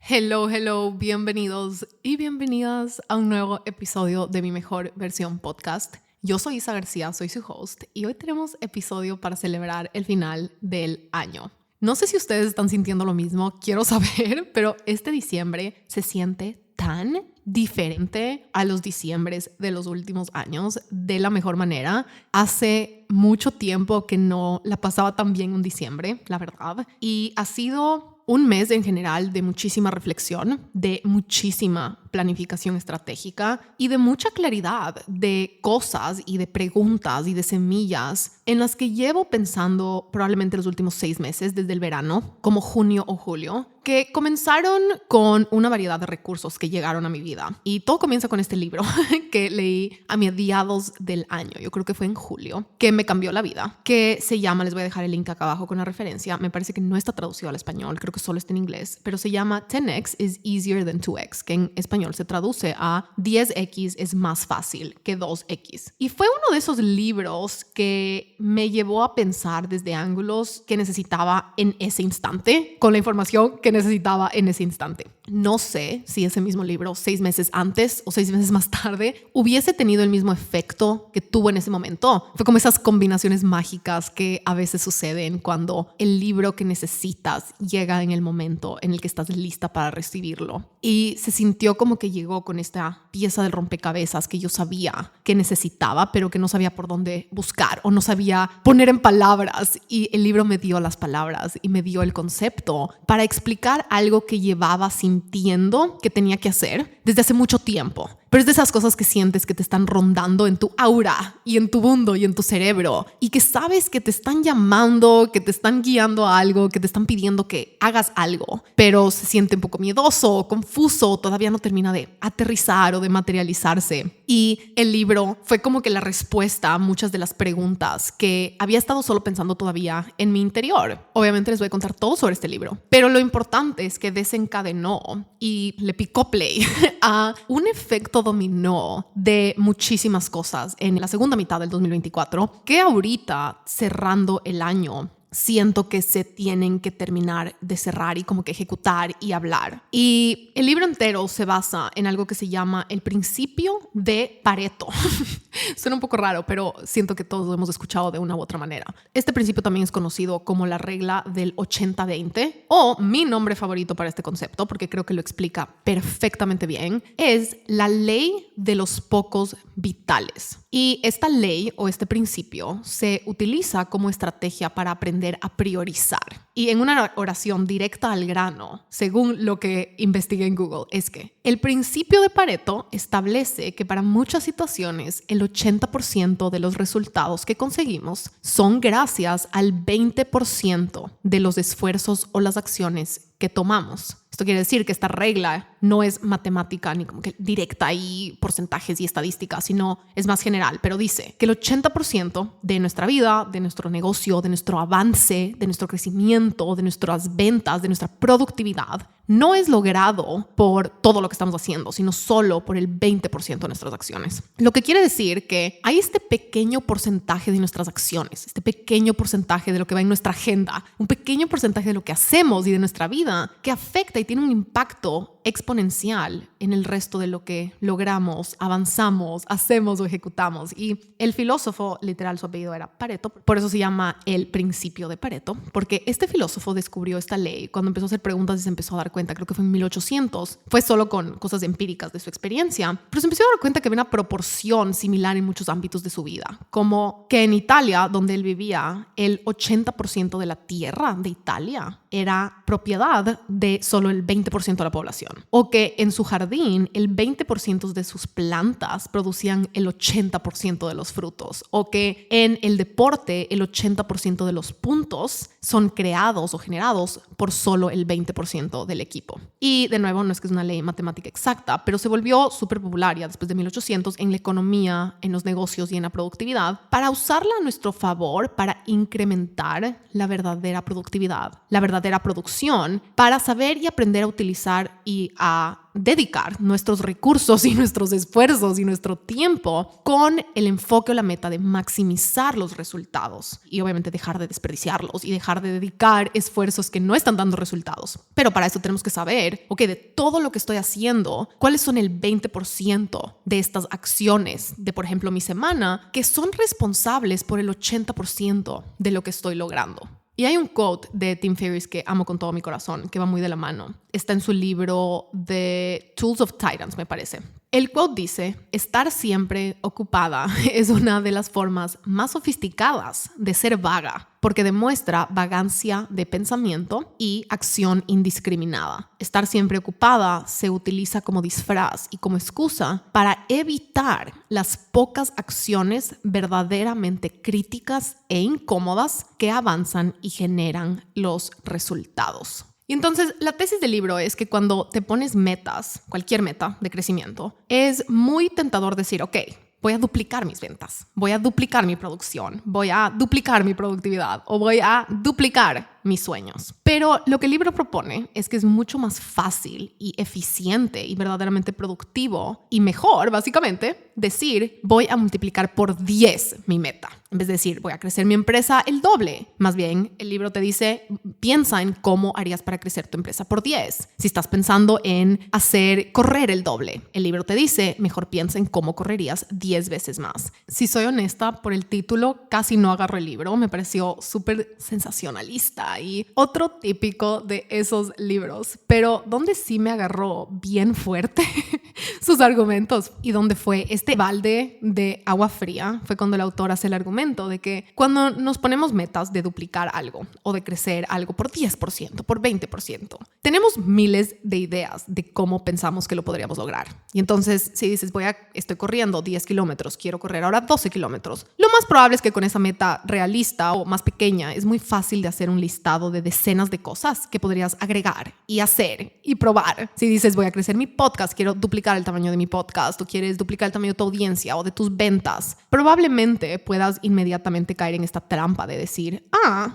Hello, bienvenidos y bienvenidas a un nuevo episodio de Mi Mejor Versión Podcast. Yo soy Isa García, soy su host y hoy tenemos episodio para celebrar el final del año. No sé si ustedes están sintiendo lo mismo, quiero saber, pero este diciembre se siente tan diferente a los diciembres de los últimos años de la mejor manera. Hace mucho tiempo que no la pasaba tan bien un diciembre, la verdad, y ha sido un mes en general de muchísima reflexión, de muchísima planificación estratégica y de mucha claridad de cosas y de preguntas y de semillas en las que llevo pensando probablemente los últimos 6 meses desde el verano, como junio o julio, que comenzaron con una variedad de recursos que llegaron a mi vida. Y todo comienza con este libro que leí a mediados del año, yo creo que fue en julio, que me cambió la vida, que se llama, les voy a dejar el link acá abajo con la referencia, me parece que no está traducido al español, creo que solo está en inglés, pero se llama 10x is easier than 2x, que en español se traduce a 10x es más fácil que 2x. Y fue uno de esos libros que me llevó a pensar desde ángulos que necesitaba en ese instante, con la información que necesitaba en ese instante. No sé si ese mismo libro 6 meses antes o 6 meses más tarde hubiese tenido el mismo efecto que tuvo en ese momento. Fue como esas combinaciones mágicas que a veces suceden cuando el libro que necesitas llega en el momento en el que estás lista para recibirlo. Y se sintió como que llegó con esta pieza del rompecabezas que yo sabía que necesitaba, pero que no sabía por dónde buscar o no sabía poner en palabras. Y el libro me dio las palabras y me dio el concepto para explicar algo que llevaba sintiendo que tenía que hacer desde hace mucho tiempo. Pero es de esas cosas que sientes que te están rondando en tu aura y en tu mundo y en tu cerebro y que sabes que te están llamando, que te están guiando a algo, que te están pidiendo que hagas algo, pero se siente un poco miedoso o confuso, todavía no termina de aterrizar o de materializarse. Y el libro fue como que la respuesta a muchas de las preguntas que había estado solo pensando todavía en mi interior. Obviamente les voy a contar todo sobre este libro, pero lo importante es que desencadenó y le picó play a un efecto dominó de muchísimas cosas en la segunda mitad del 2024 que ahorita, cerrando el año, siento que se tienen que terminar de cerrar y como que ejecutar y hablar. Y el libro entero se basa en algo que se llama el principio de Pareto. Suena un poco raro, pero siento que todos lo hemos escuchado de una u otra manera. Este principio también es conocido como la regla del 80-20, o mi nombre favorito para este concepto, porque creo que lo explica perfectamente bien, es la ley de los pocos vitales. Y esta ley o este principio se utiliza como estrategia para aprender a priorizar. Y en una oración directa al grano, según lo que investigué en Google, es que el principio de Pareto establece que para muchas situaciones el 80% de los resultados que conseguimos son gracias al 20% de los esfuerzos o las acciones que tomamos. Esto quiere decir que esta regla no es matemática ni como que directa y porcentajes y estadísticas, sino es más general, pero dice que el 80% de nuestra vida, de nuestro negocio, de nuestro avance, de nuestro crecimiento, de nuestras ventas, de nuestra productividad, no es logrado por todo lo que estamos haciendo, sino solo por el 20% de nuestras acciones. Lo que quiere decir que hay este pequeño porcentaje de nuestras acciones, este pequeño porcentaje de lo que va en nuestra agenda, un pequeño porcentaje de lo que hacemos y de nuestra vida que afecta y tiene un impacto exponencial en el resto de lo que logramos, avanzamos, hacemos o ejecutamos. Y el filósofo, literal su apellido era Pareto, por eso se llama el principio de Pareto, porque este filósofo descubrió esta ley cuando empezó a hacer preguntas y se empezó a dar cuenta, creo que fue en 1800, fue solo con cosas empíricas de su experiencia, pero se empezó a dar cuenta que había una proporción similar en muchos ámbitos de su vida, como que en Italia, donde él vivía, el 80% de la tierra de Italia era propiedad de solo el 20% de la población. O que en su jardín el 20% de sus plantas producían el 80% de los frutos. O que en el deporte el 80% de los puntos son creados o generados por solo el 20% del equipo. Y de nuevo, no es que es una ley matemática exacta, pero se volvió súper popular ya después de 1800 en la economía, en los negocios y en la productividad para usarla a nuestro favor para incrementar la verdadera productividad, la verdadera producción, para saber y aprender a utilizar y y a dedicar nuestros recursos y nuestros esfuerzos y nuestro tiempo con el enfoque o la meta de maximizar los resultados y obviamente dejar de desperdiciarlos y dejar de dedicar esfuerzos que no están dando resultados. Pero para eso tenemos que saber, de todo lo que estoy haciendo, cuáles son el 20% de estas acciones de, por ejemplo, mi semana, que son responsables por el 80% de lo que estoy logrando. Y hay un quote de Tim Ferriss que amo con todo mi corazón, que va muy de la mano. Está en su libro The Tools of Titans, me parece. El quote dice: estar siempre ocupada es una de las formas más sofisticadas de ser vaga, porque demuestra vagancia de pensamiento y acción indiscriminada. Estar siempre ocupada se utiliza como disfraz y como excusa para evitar las pocas acciones verdaderamente críticas e incómodas que avanzan y generan los resultados. Y entonces la tesis del libro es que cuando te pones metas, cualquier meta de crecimiento, es muy tentador decir, voy a duplicar mis ventas, voy a duplicar mi producción, voy a duplicar mi productividad o voy a duplicar mis sueños. Pero lo que el libro propone es que es mucho más fácil y eficiente y verdaderamente productivo y mejor, básicamente, decir voy a multiplicar por 10 mi meta. En vez de decir voy a crecer mi empresa el doble. Más bien, el libro te dice piensa en cómo harías para crecer tu empresa por 10. Si estás pensando en hacer correr el doble, el libro te dice mejor piensa en cómo correrías 10 veces más. Si soy honesta, por el título casi no agarro el libro. Me pareció súper sensacionalista y otro típico de esos libros, pero donde sí me agarró bien fuerte sus argumentos y donde fue este balde de agua fría fue cuando el autor hace el argumento de que cuando nos ponemos metas de duplicar algo o de crecer algo por 10%, por 20%, tenemos miles de ideas de cómo pensamos que lo podríamos lograr. Y entonces si dices estoy corriendo 10 kilómetros, quiero correr ahora 12 kilómetros, lo más probable es que con esa meta realista o más pequeña es muy fácil de hacer un listado de decenas de cosas que podrías agregar y hacer y probar. Si dices voy a crecer mi podcast, quiero duplicar el tamaño de mi podcast, o quieres duplicar el tamaño de tu audiencia o de tus ventas, probablemente puedas inmediatamente caer en esta trampa de decir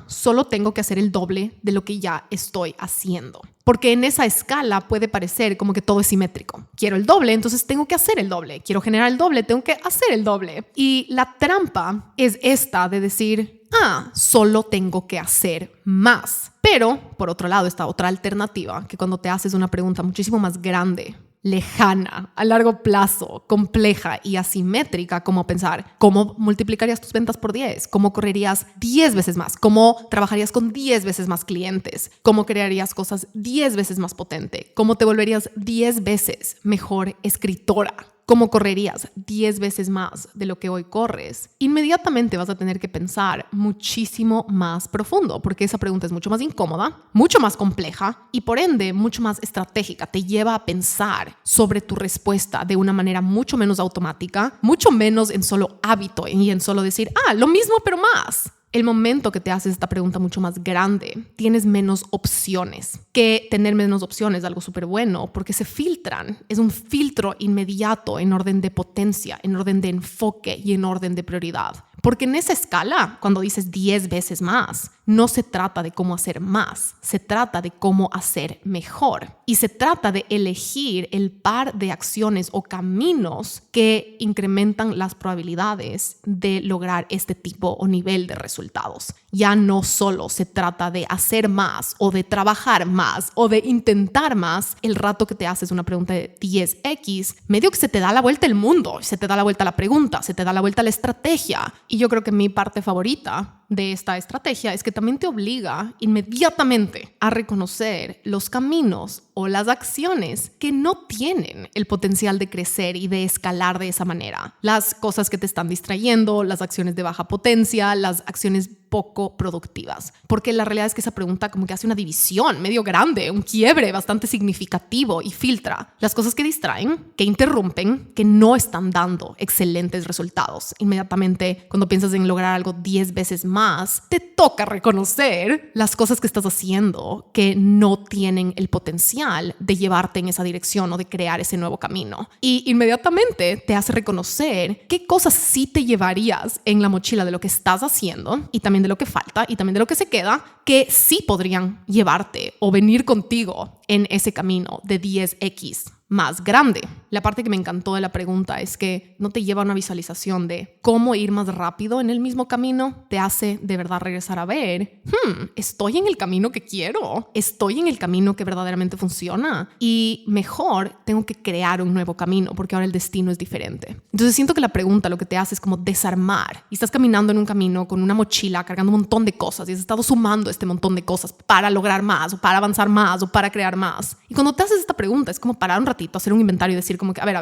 solo tengo que hacer el doble de lo que ya estoy haciendo. Porque en esa escala puede parecer como que todo es simétrico. Quiero el doble, entonces tengo que hacer el doble. Quiero generar el doble, tengo que hacer el doble. Y la trampa es esta de decir, solo tengo que hacer más. Pero, por otro lado, está otra alternativa, que cuando te haces una pregunta muchísimo más grande, lejana, a largo plazo, compleja y asimétrica, como pensar cómo multiplicarías tus ventas por 10, cómo correrías 10 veces más, cómo trabajarías con 10 veces más clientes, cómo crearías cosas 10 veces más potente, cómo te volverías 10 veces mejor escritora, cómo correrías 10 veces más de lo que hoy corres. Inmediatamente vas a tener que pensar muchísimo más profundo, porque esa pregunta es mucho más incómoda, mucho más compleja y por ende mucho más estratégica. Te lleva a pensar sobre tu respuesta de una manera mucho menos automática, mucho menos en solo hábito y en solo decir, lo mismo pero más. El momento que te haces esta pregunta mucho más grande, tienes menos opciones. Que tener menos opciones es algo súper bueno porque se filtran. Es un filtro inmediato en orden de potencia, en orden de enfoque y en orden de prioridad. Porque en esa escala, cuando dices 10 veces más, no se trata de cómo hacer más, se trata de cómo hacer mejor. Y se trata de elegir el par de acciones o caminos que incrementan las probabilidades de lograr este tipo o nivel de resultados. Ya no solo se trata de hacer más o de trabajar más o de intentar más. El rato que te haces una pregunta de 10x, medio que se te da la vuelta el mundo, se te da la vuelta la pregunta, se te da la vuelta la estrategia. Y yo creo que mi parte favorita de esta estrategia es que también te obliga inmediatamente a reconocer los caminos o las acciones que no tienen el potencial de crecer y de escalar de esa manera. Las cosas que te están distrayendo, las acciones de baja potencia, las acciones poco productivas. Porque la realidad es que esa pregunta como que hace una división medio grande, un quiebre bastante significativo y filtra las cosas que distraen, que interrumpen, que no están dando excelentes resultados. Inmediatamente, cuando piensas en lograr algo 10 veces más, te toca reconocer las cosas que estás haciendo que no tienen el potencial de llevarte en esa dirección o de crear ese nuevo camino. Y inmediatamente te hace reconocer qué cosas sí te llevarías en la mochila de lo que estás haciendo y también también de lo que falta y también de lo que se queda, que sí podrían llevarte o venir contigo en ese camino de 10x más grande. La parte que me encantó de la pregunta es que no te lleva a una visualización de cómo ir más rápido en el mismo camino, te hace de verdad regresar a ver, estoy en el camino que quiero, estoy en el camino que verdaderamente funciona y mejor tengo que crear un nuevo camino porque ahora el destino es diferente. Entonces siento que la pregunta lo que te hace es como desarmar y estás caminando en un camino con una mochila cargando un montón de cosas y has estado sumando este montón de cosas para lograr más o para avanzar más o para crear más. Y cuando te haces esta pregunta es como parar un ratito, hacer un inventario y decir como que, a ver,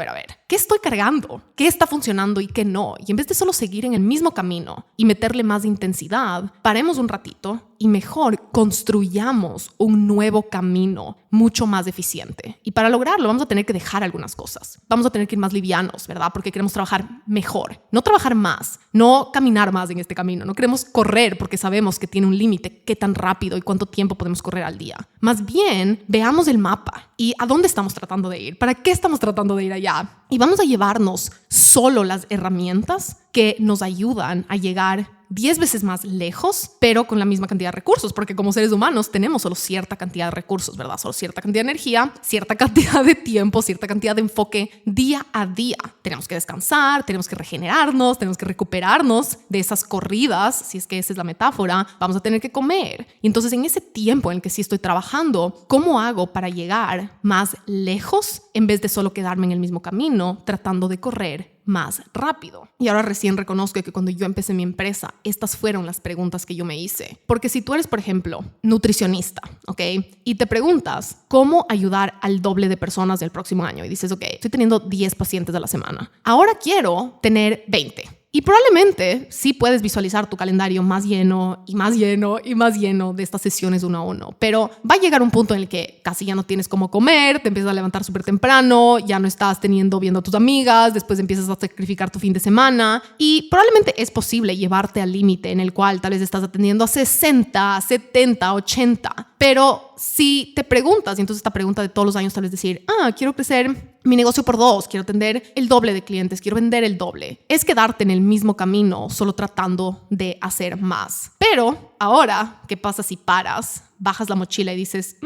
¿qué estoy cargando? ¿Qué está funcionando y qué no? Y en vez de solo seguir en el mismo camino y meterle más intensidad, paremos un ratito y mejor construyamos un nuevo camino mucho más eficiente. Y para lograrlo vamos a tener que dejar algunas cosas. Vamos a tener que ir más livianos, ¿verdad? Porque queremos trabajar mejor, no trabajar más, no caminar más en este camino. No queremos correr porque sabemos que tiene un límite, qué tan rápido y cuánto tiempo podemos correr al día. Más bien, veamos el mapa y a dónde estamos tratando de ir, para qué estamos tratando de ir allá. Y vamos a llevarnos solo las herramientas que nos ayudan a llegar 10 veces más lejos, pero con la misma cantidad de recursos, porque como seres humanos tenemos solo cierta cantidad de recursos, ¿verdad? Solo cierta cantidad de energía, cierta cantidad de tiempo, cierta cantidad de enfoque día a día. Tenemos que descansar, tenemos que regenerarnos, tenemos que recuperarnos de esas corridas, si es que esa es la metáfora, vamos a tener que comer. Y entonces en ese tiempo en el que sí estoy trabajando, ¿cómo hago para llegar más lejos en vez de solo quedarme en el mismo camino tratando de correr más rápido? Y ahora recién reconozco que cuando yo empecé mi empresa, estas fueron las preguntas que yo me hice. Porque si tú eres, por ejemplo, nutricionista, ¿ok? Y te preguntas cómo ayudar al doble de personas del próximo año y dices, ok, estoy teniendo 10 pacientes a la semana. Ahora quiero tener 20. Y probablemente sí puedes visualizar tu calendario más lleno y más lleno y más lleno de estas sesiones uno a uno. Pero va a llegar un punto en el que casi ya no tienes cómo comer, te empiezas a levantar súper temprano, ya no estás viendo a tus amigas, después empiezas a sacrificar tu fin de semana y probablemente es posible llevarte al límite en el cual tal vez estás atendiendo a 60, 70, 80. Pero si te preguntas, y entonces esta pregunta de todos los años tal vez decir, quiero crecer mi negocio por 2, quiero atender el doble de clientes, quiero vender el doble. Es quedarte en el mismo camino solo tratando de hacer más. Pero ahora, ¿qué pasa si paras? Bajas la mochila y dices,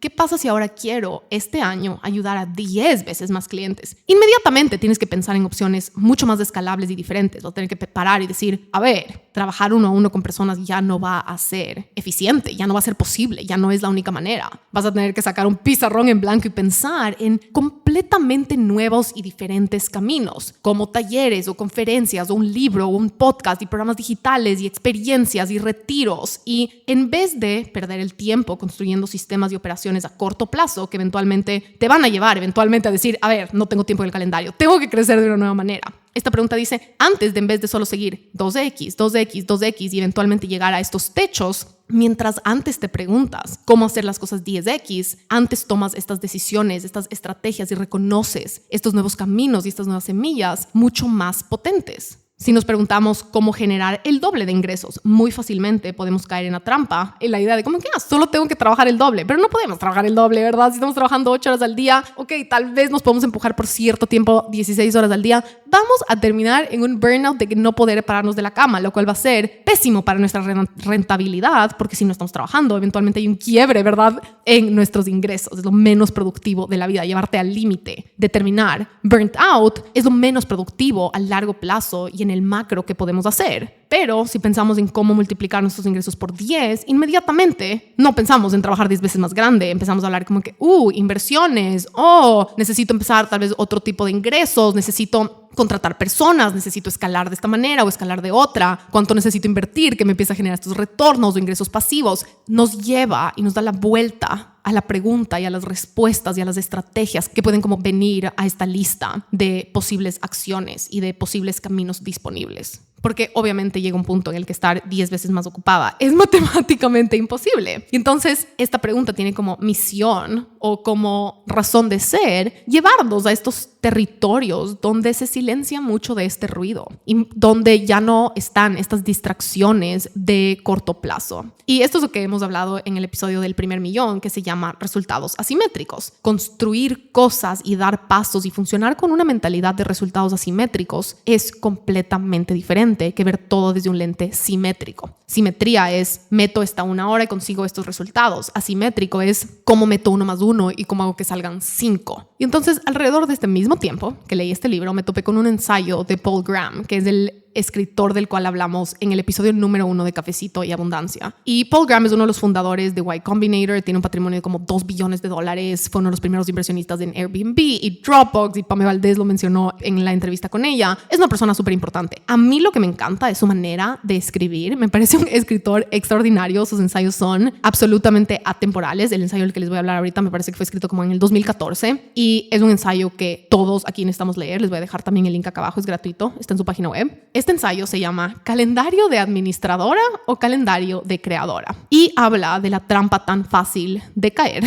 ¿qué pasa si ahora quiero este año ayudar a 10 veces más clientes? Inmediatamente tienes que pensar en opciones mucho más escalables y diferentes. O tener que parar y decir, a ver, trabajar uno a uno con personas ya no va a ser eficiente, ya no va a ser posible, ya no es la única manera. Vas a tener que sacar un pizarrón en blanco y pensar en completamente nuevos y diferentes caminos, como talleres o conferencias o un libro o un podcast y programas digitales y experiencias y retiros. Y en vez de perder el tiempo construyendo sistemas y operaciones a corto plazo que eventualmente te van a llevar eventualmente a decir, a ver, no tengo tiempo en el calendario, tengo que crecer de una nueva manera. Esta pregunta dice, antes de en vez de solo seguir 2X, 2X, 2X y eventualmente llegar a estos techos, mientras antes te preguntas cómo hacer las cosas 10X, antes tomas estas decisiones, estas estrategias y reconoces estos nuevos caminos y estas nuevas semillas mucho más potentes. Si nos preguntamos cómo generar el doble de ingresos, muy fácilmente podemos caer en la trampa, en la idea de como que solo tengo que trabajar el doble, pero no podemos trabajar el doble, ¿verdad? Si estamos trabajando 8 horas al día, ok, tal vez nos podemos empujar por cierto tiempo, 16 horas al día, vamos a terminar en un burnout de no poder pararnos de la cama, lo cual va a ser pésimo para nuestra rentabilidad, porque si no estamos trabajando, eventualmente hay un quiebre, ¿verdad? En nuestros ingresos, es lo menos productivo de la vida, llevarte al límite de terminar. Burnt out es lo menos productivo a largo plazo y en el macro que podemos hacer. Pero si pensamos en cómo multiplicar nuestros ingresos por 10, inmediatamente no pensamos en trabajar 10 veces más grande. Empezamos a hablar como que, inversiones, necesito empezar tal vez otro tipo de ingresos, necesito contratar personas, necesito escalar de esta manera o escalar de otra, cuánto necesito invertir que me empiece a generar estos retornos o ingresos pasivos. Nos lleva y nos da la vuelta a la pregunta y a las respuestas y a las estrategias que pueden como venir a esta lista de posibles acciones y de posibles caminos disponibles. Porque obviamente llega un punto en el que estar 10 veces más ocupada es matemáticamente imposible. Y entonces esta pregunta tiene como misión o como razón de ser llevarnos a estos territorios donde se silencia mucho de este ruido y donde ya no están estas distracciones de corto plazo. Y esto es lo que hemos hablado en el episodio del primer millón, que se llama resultados asimétricos. Construir cosas y dar pasos y funcionar con una mentalidad de resultados asimétricos es completamente diferente que ver todo desde un lente simétrico. Simetría es meto esta 1 hora y consigo estos resultados. Asimétrico es cómo meto 1 más 1 y cómo hago que salgan 5. Y entonces, alrededor de este mismo tiempo que leí este libro, me topé con un ensayo de Paul Graham, que es el escritor del cual hablamos en el episodio número 1 de Cafecito y Abundancia. Y Paul Graham es uno de los fundadores de Y Combinator, tiene un patrimonio de como $2 billones, fue uno de los primeros inversionistas en Airbnb y Dropbox, y Pame Valdés lo mencionó en la entrevista con ella. Es una persona súper importante. A mí lo que me encanta es su manera de escribir. Me parece un escritor extraordinario. Sus ensayos son absolutamente atemporales. El ensayo del que les voy a hablar ahorita me parece que fue escrito como en el 2014 y es un ensayo que todos aquí necesitamos leer. Les voy a dejar también el link acá abajo, es gratuito, está en su página web. Este ensayo se llama ¿Calendario de administradora o calendario de creadora? Y habla de la trampa tan fácil de caer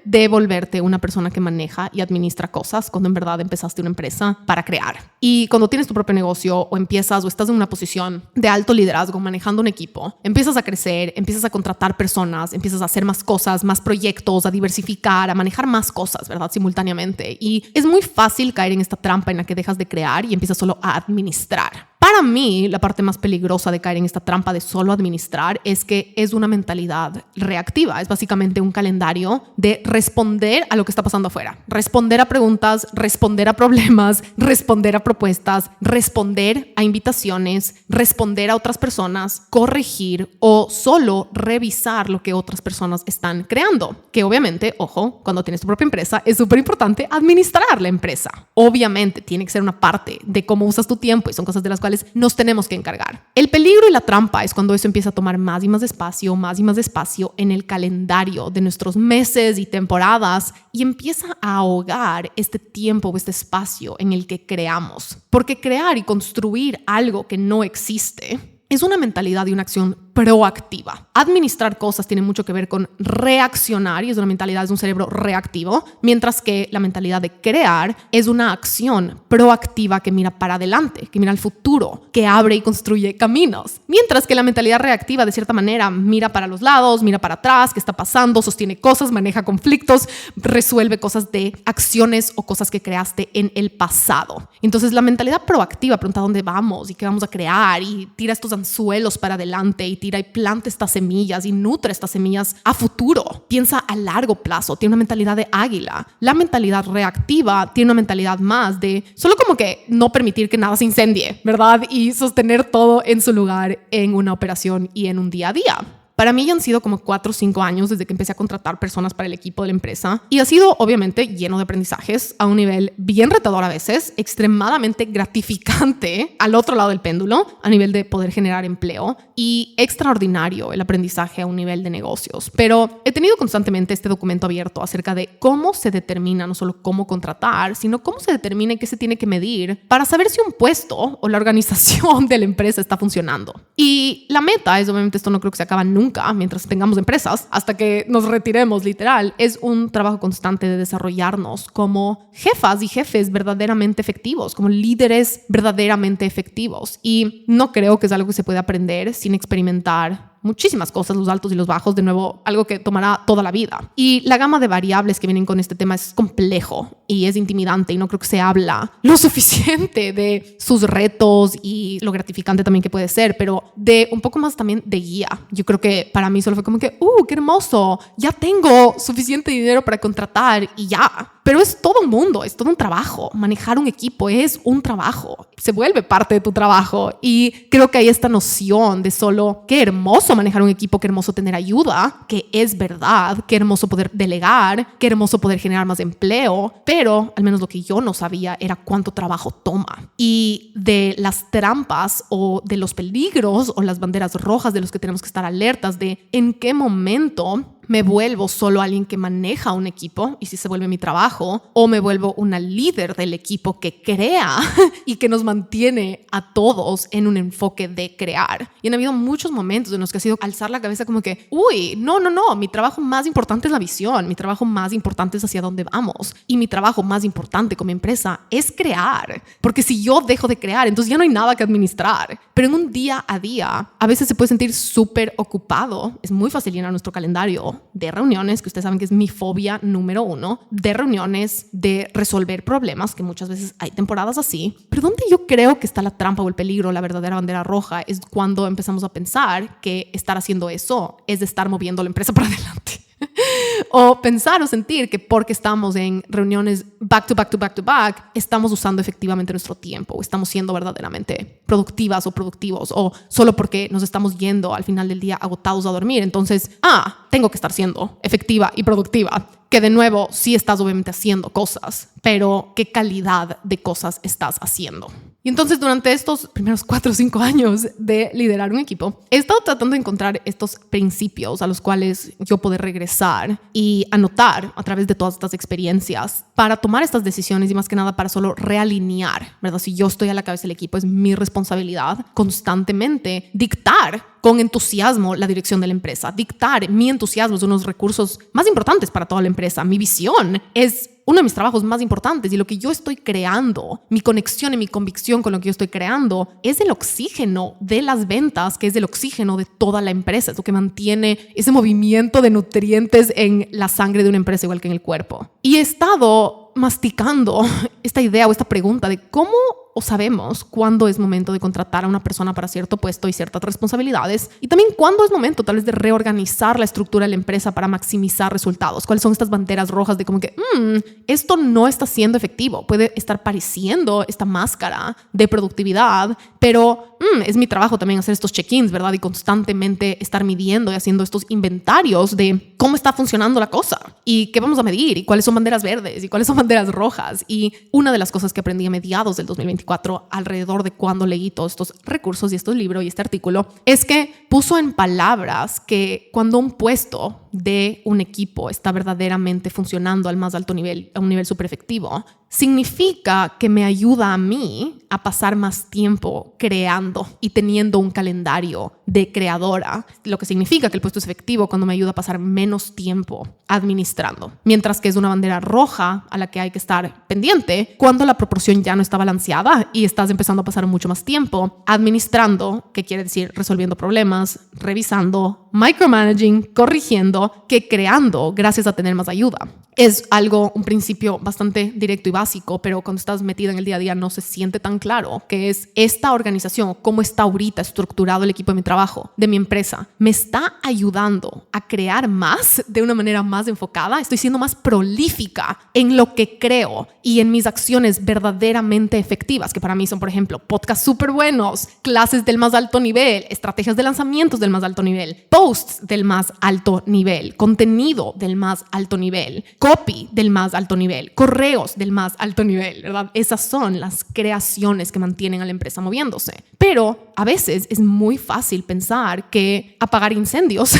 de volverte una persona que maneja y administra cosas cuando en verdad empezaste una empresa para crear. Y cuando tienes tu propio negocio o empiezas o estás en una posición de alto liderazgo manejando un equipo, empiezas a crecer, empiezas a contratar personas, empiezas a hacer más cosas, más proyectos, a diversificar, a manejar más cosas, ¿verdad? Simultáneamente. Y es muy fácil caer en esta trampa en la que dejas de crear y empiezas solo a administrar. Para mí, la parte más peligrosa de caer en esta trampa de solo administrar es que es una mentalidad reactiva. Es básicamente un calendario de responder a lo que está pasando afuera. Responder a preguntas, responder a problemas, responder a propuestas, responder a invitaciones, responder a otras personas, corregir o solo revisar lo que otras personas están creando. Que obviamente, ojo, cuando tienes tu propia empresa es súper importante administrar la empresa. Obviamente tiene que ser una parte de cómo usas tu tiempo y son cosas de las cuales nos tenemos que encargar. El peligro y la trampa es cuando eso empieza a tomar más y más espacio en el calendario de nuestros meses y temporadas y empieza a ahogar este tiempo o este espacio en el que creamos. Porque crear y construir algo que no existe es una mentalidad y una acción proactiva. Administrar cosas tiene mucho que ver con reaccionar y es una mentalidad, es un cerebro reactivo, mientras que la mentalidad de crear es una acción proactiva que mira para adelante, que mira al futuro, que abre y construye caminos. Mientras que la mentalidad reactiva, de cierta manera, mira para los lados, mira para atrás, qué está pasando, sostiene cosas, maneja conflictos, resuelve cosas de acciones o cosas que creaste en el pasado. Entonces, la mentalidad proactiva pregunta dónde vamos y qué vamos a crear y tira estos anzuelos para adelante y tira y planta estas semillas y nutre estas semillas a futuro. Piensa a largo plazo, tiene una mentalidad de águila. La mentalidad reactiva tiene una mentalidad más de solo como que no permitir que nada se incendie, ¿verdad? Y sostener todo en su lugar en una operación y en un día a día. Para mí ya han sido como 4 o 5 años desde que empecé a contratar personas para el equipo de la empresa y ha sido obviamente lleno de aprendizajes a un nivel bien retador a veces, extremadamente gratificante al otro lado del péndulo a nivel de poder generar empleo y extraordinario el aprendizaje a un nivel de negocios. Pero he tenido constantemente este documento abierto acerca de cómo se determina no solo cómo contratar, sino cómo se determina y qué se tiene que medir para saber si un puesto o la organización de la empresa está funcionando. Y la meta es, obviamente esto no creo que se acaba nunca mientras tengamos empresas, hasta que nos retiremos literal, es un trabajo constante de desarrollarnos como jefas y jefes verdaderamente efectivos, como líderes verdaderamente efectivos. Y no creo que es algo que se puede aprender sin experimentar muchísimas cosas, los altos y los bajos, de nuevo, algo que tomará toda la vida. Y la gama de variables que vienen con este tema es complejo y es intimidante y no creo que se habla lo suficiente de sus retos y lo gratificante también que puede ser, pero de un poco más también de guía. Yo creo que para mí solo fue como que, qué hermoso, ya tengo suficiente dinero para contratar y ya. Pero es todo un mundo, es todo un trabajo. Manejar un equipo es un trabajo. Se vuelve parte de tu trabajo. Y creo que hay esta noción de solo qué hermoso manejar un equipo, qué hermoso tener ayuda, que es verdad, qué hermoso poder delegar, qué hermoso poder generar más empleo. Pero al menos lo que yo no sabía era cuánto trabajo toma. Y de las trampas o de los peligros o las banderas rojas de los que tenemos que estar alertas de en qué momento me vuelvo solo alguien que maneja un equipo y si se vuelve mi trabajo, o me vuelvo una líder del equipo que crea y que nos mantiene a todos en un enfoque de crear. Y han habido muchos momentos en los que ha sido alzar la cabeza como que, uy, no, mi trabajo más importante es la visión, mi trabajo más importante es hacia dónde vamos y mi trabajo más importante como empresa es crear, porque si yo dejo de crear, entonces ya no hay nada que administrar. Pero en un día a día, a veces se puede sentir súper ocupado. Es muy fácil llenar nuestro calendario de reuniones, que ustedes saben que es mi fobia número 1, de reuniones, de resolver problemas, que muchas veces hay temporadas así. Pero donde yo creo que está la trampa o el peligro, la verdadera bandera roja, es cuando empezamos a pensar que estar haciendo eso es de estar moviendo la empresa para adelante. O pensar o sentir que porque estamos en reuniones back to back, estamos usando efectivamente nuestro tiempo o estamos siendo verdaderamente productivas o productivos, o solo porque nos estamos yendo al final del día agotados a dormir. Entonces, tengo que estar siendo efectiva y productiva. Que de nuevo, sí estás obviamente haciendo cosas, pero ¿qué calidad de cosas estás haciendo? Y entonces durante estos primeros 4 o 5 años de liderar un equipo, he estado tratando de encontrar estos principios a los cuales yo poder regresar y anotar a través de todas estas experiencias para tomar estas decisiones y más que nada para solo realinear, ¿verdad? Si yo estoy a la cabeza del equipo, es mi responsabilidad constantemente dictar con entusiasmo la dirección de la empresa. Dictar mi entusiasmo es uno de los recursos más importantes para toda la empresa. Mi visión es uno de mis trabajos más importantes y lo que yo estoy creando, mi conexión y mi convicción con lo que yo estoy creando es el oxígeno de las ventas, que es el oxígeno de toda la empresa. Es lo que mantiene ese movimiento de nutrientes en la sangre de una empresa igual que en el cuerpo. Y he estado masticando esta idea o esta pregunta de cómo o sabemos cuándo es momento de contratar a una persona para cierto puesto y ciertas responsabilidades, y también cuándo es momento tal vez de reorganizar la estructura de la empresa para maximizar resultados. ¿Cuáles son estas banderas rojas de como que esto no está siendo efectivo? Puede estar pareciendo esta máscara de productividad, pero es mi trabajo también hacer estos check-ins, ¿verdad? Y constantemente estar midiendo y haciendo estos inventarios de cómo está funcionando la cosa y qué vamos a medir y cuáles son banderas verdes y cuáles son banderas rojas. Y una de las cosas que aprendí a mediados del 2024 alrededor de cuando leí todos estos recursos y estos libros y este artículo es que puso en palabras que cuando un puesto de un equipo está verdaderamente funcionando al más alto nivel, a un nivel súper efectivo, significa que me ayuda a mí a pasar más tiempo creando y teniendo un calendario de creadora, lo que significa que el puesto es efectivo cuando me ayuda a pasar menos tiempo administrando, mientras que es una bandera roja a la que hay que estar pendiente cuando la proporción ya no está balanceada y estás empezando a pasar mucho más tiempo administrando, que quiere decir resolviendo problemas, revisando, micromanaging, corrigiendo, que creando gracias a tener más ayuda. Es un principio bastante directo y básico, pero cuando estás metida en el día a día no se siente tan claro, que es esta organización, cómo está ahorita estructurado el equipo de mi trabajo, de mi empresa, me está ayudando a crear más de una manera más enfocada. Estoy siendo más prolífica en lo que creo y en mis acciones verdaderamente efectivas, que para mí son, por ejemplo, podcasts súper buenos, clases del más alto nivel, estrategias de lanzamientos del más alto nivel, posts del más alto nivel, contenido del más alto nivel, copy del más alto nivel, correos del más alto nivel, ¿verdad? Esas son las creaciones que mantienen a la empresa moviéndose. Pero a veces es muy fácil pensar que apagar incendios,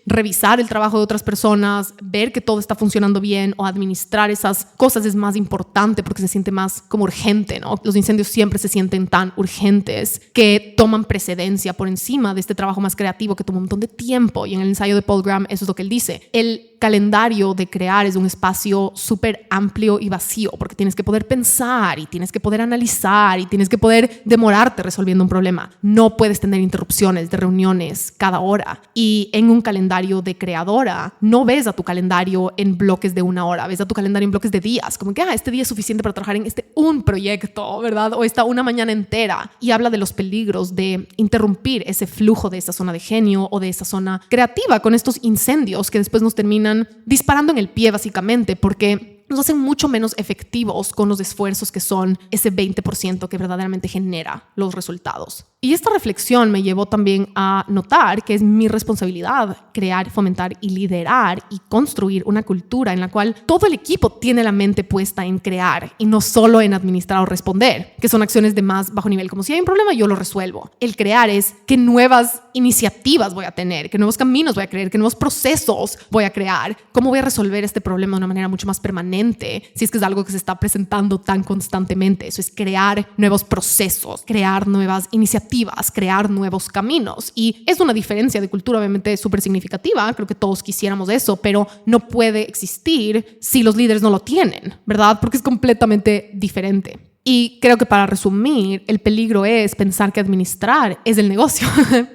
revisar el trabajo de otras personas, ver que todo está funcionando bien o administrar esas cosas es más importante porque se siente más como urgente, ¿no? Los incendios siempre se sienten tan urgentes que toman precedencia por encima de este trabajo más creativo que toma un montón de tiempo. Y en el ensayo de Paul Graham eso es lo que él dice. El calendario de crear es un espacio súper amplio y vacío porque tienes que poder pensar y tienes que poder analizar y tienes que poder demorarte resolviendo un problema. No puedes tener interrupciones de reuniones cada hora. Y en un calendario de creadora no ves a tu calendario en bloques de 1 hora, ves a tu calendario en bloques de días, como que este día es suficiente para trabajar en un proyecto, ¿verdad? O esta una mañana entera. Y habla de los peligros de interrumpir ese flujo de esa zona de genio o de esa zona creativa con estos incendios que después nos terminan disparando en el pie básicamente porque nos hacen mucho menos efectivos con los esfuerzos que son ese 20% que verdaderamente genera los resultados. Y esta reflexión me llevó también a notar que es mi responsabilidad crear, fomentar y liderar y construir una cultura en la cual todo el equipo tiene la mente puesta en crear y no solo en administrar o responder, que son acciones de más bajo nivel. Como si hay un problema, yo lo resuelvo. El crear es qué nuevas iniciativas voy a tener, qué nuevos caminos voy a crear, qué nuevos procesos voy a crear, cómo voy a resolver este problema de una manera mucho más permanente, si es que es algo que se está presentando tan constantemente. Eso es crear nuevos procesos, crear nuevas iniciativas, crear nuevos caminos. Y es una diferencia de cultura obviamente súper significativa. Creo que todos quisiéramos eso, pero no puede existir si los líderes no lo tienen, ¿verdad? Porque es completamente diferente. Y creo que para resumir, el peligro es pensar que administrar es el negocio,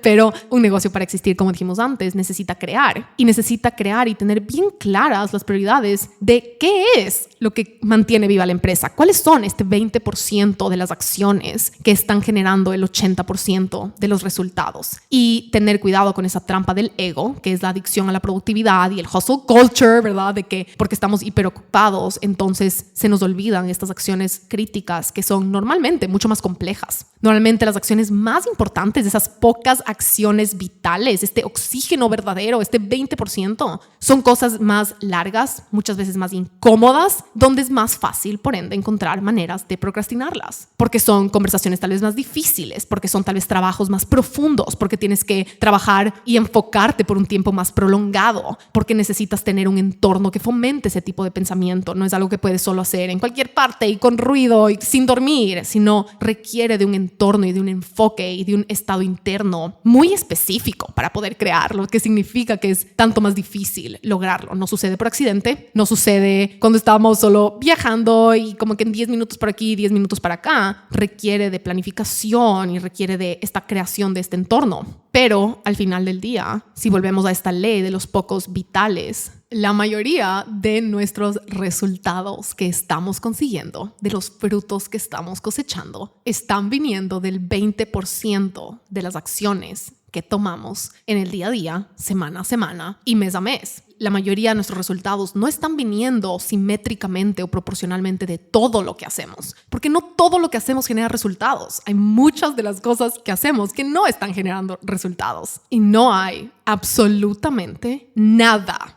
pero un negocio para existir, como dijimos antes, necesita crear y tener bien claras las prioridades de qué es lo que mantiene viva la empresa, cuáles son este 20% de las acciones que están generando el 80% de los resultados, y tener cuidado con esa trampa del ego, que es la adicción a la productividad y el hustle culture, ¿verdad? De que porque estamos hiperocupados, entonces se nos olvidan estas acciones críticas que son normalmente mucho más complejas. Normalmente las acciones más importantes, esas pocas acciones vitales, este oxígeno verdadero, este 20%, son cosas más largas, muchas veces más incómodas, donde es más fácil, por ende, encontrar maneras de procrastinarlas. Porque son conversaciones tal vez más difíciles, porque son tal vez trabajos más profundos, porque tienes que trabajar y enfocarte por un tiempo más prolongado, porque necesitas tener un entorno que fomente ese tipo de pensamiento. No es algo que puedes solo hacer en cualquier parte y con ruido y sin dormir, sino requiere de un entorno y de un enfoque y de un estado interno muy específico para poder crearlo, que significa que es tanto más difícil lograrlo. No sucede por accidente, no sucede cuando estamos solo viajando y como que en 10 minutos por aquí, 10 minutos para acá. Requiere de planificación y requiere de esta creación de este entorno. Pero al final del día, si volvemos a esta ley de los pocos vitales, la mayoría de nuestros resultados que estamos consiguiendo, de los frutos que estamos cosechando, están viniendo del 20% de las acciones que tomamos en el día a día, semana a semana y mes a mes. La mayoría de nuestros resultados no están viniendo simétricamente o proporcionalmente de todo lo que hacemos, porque no todo lo que hacemos genera resultados. Hay muchas de las cosas que hacemos que no están generando resultados, y no hay absolutamente nada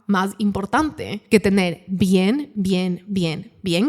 más importante que tener bien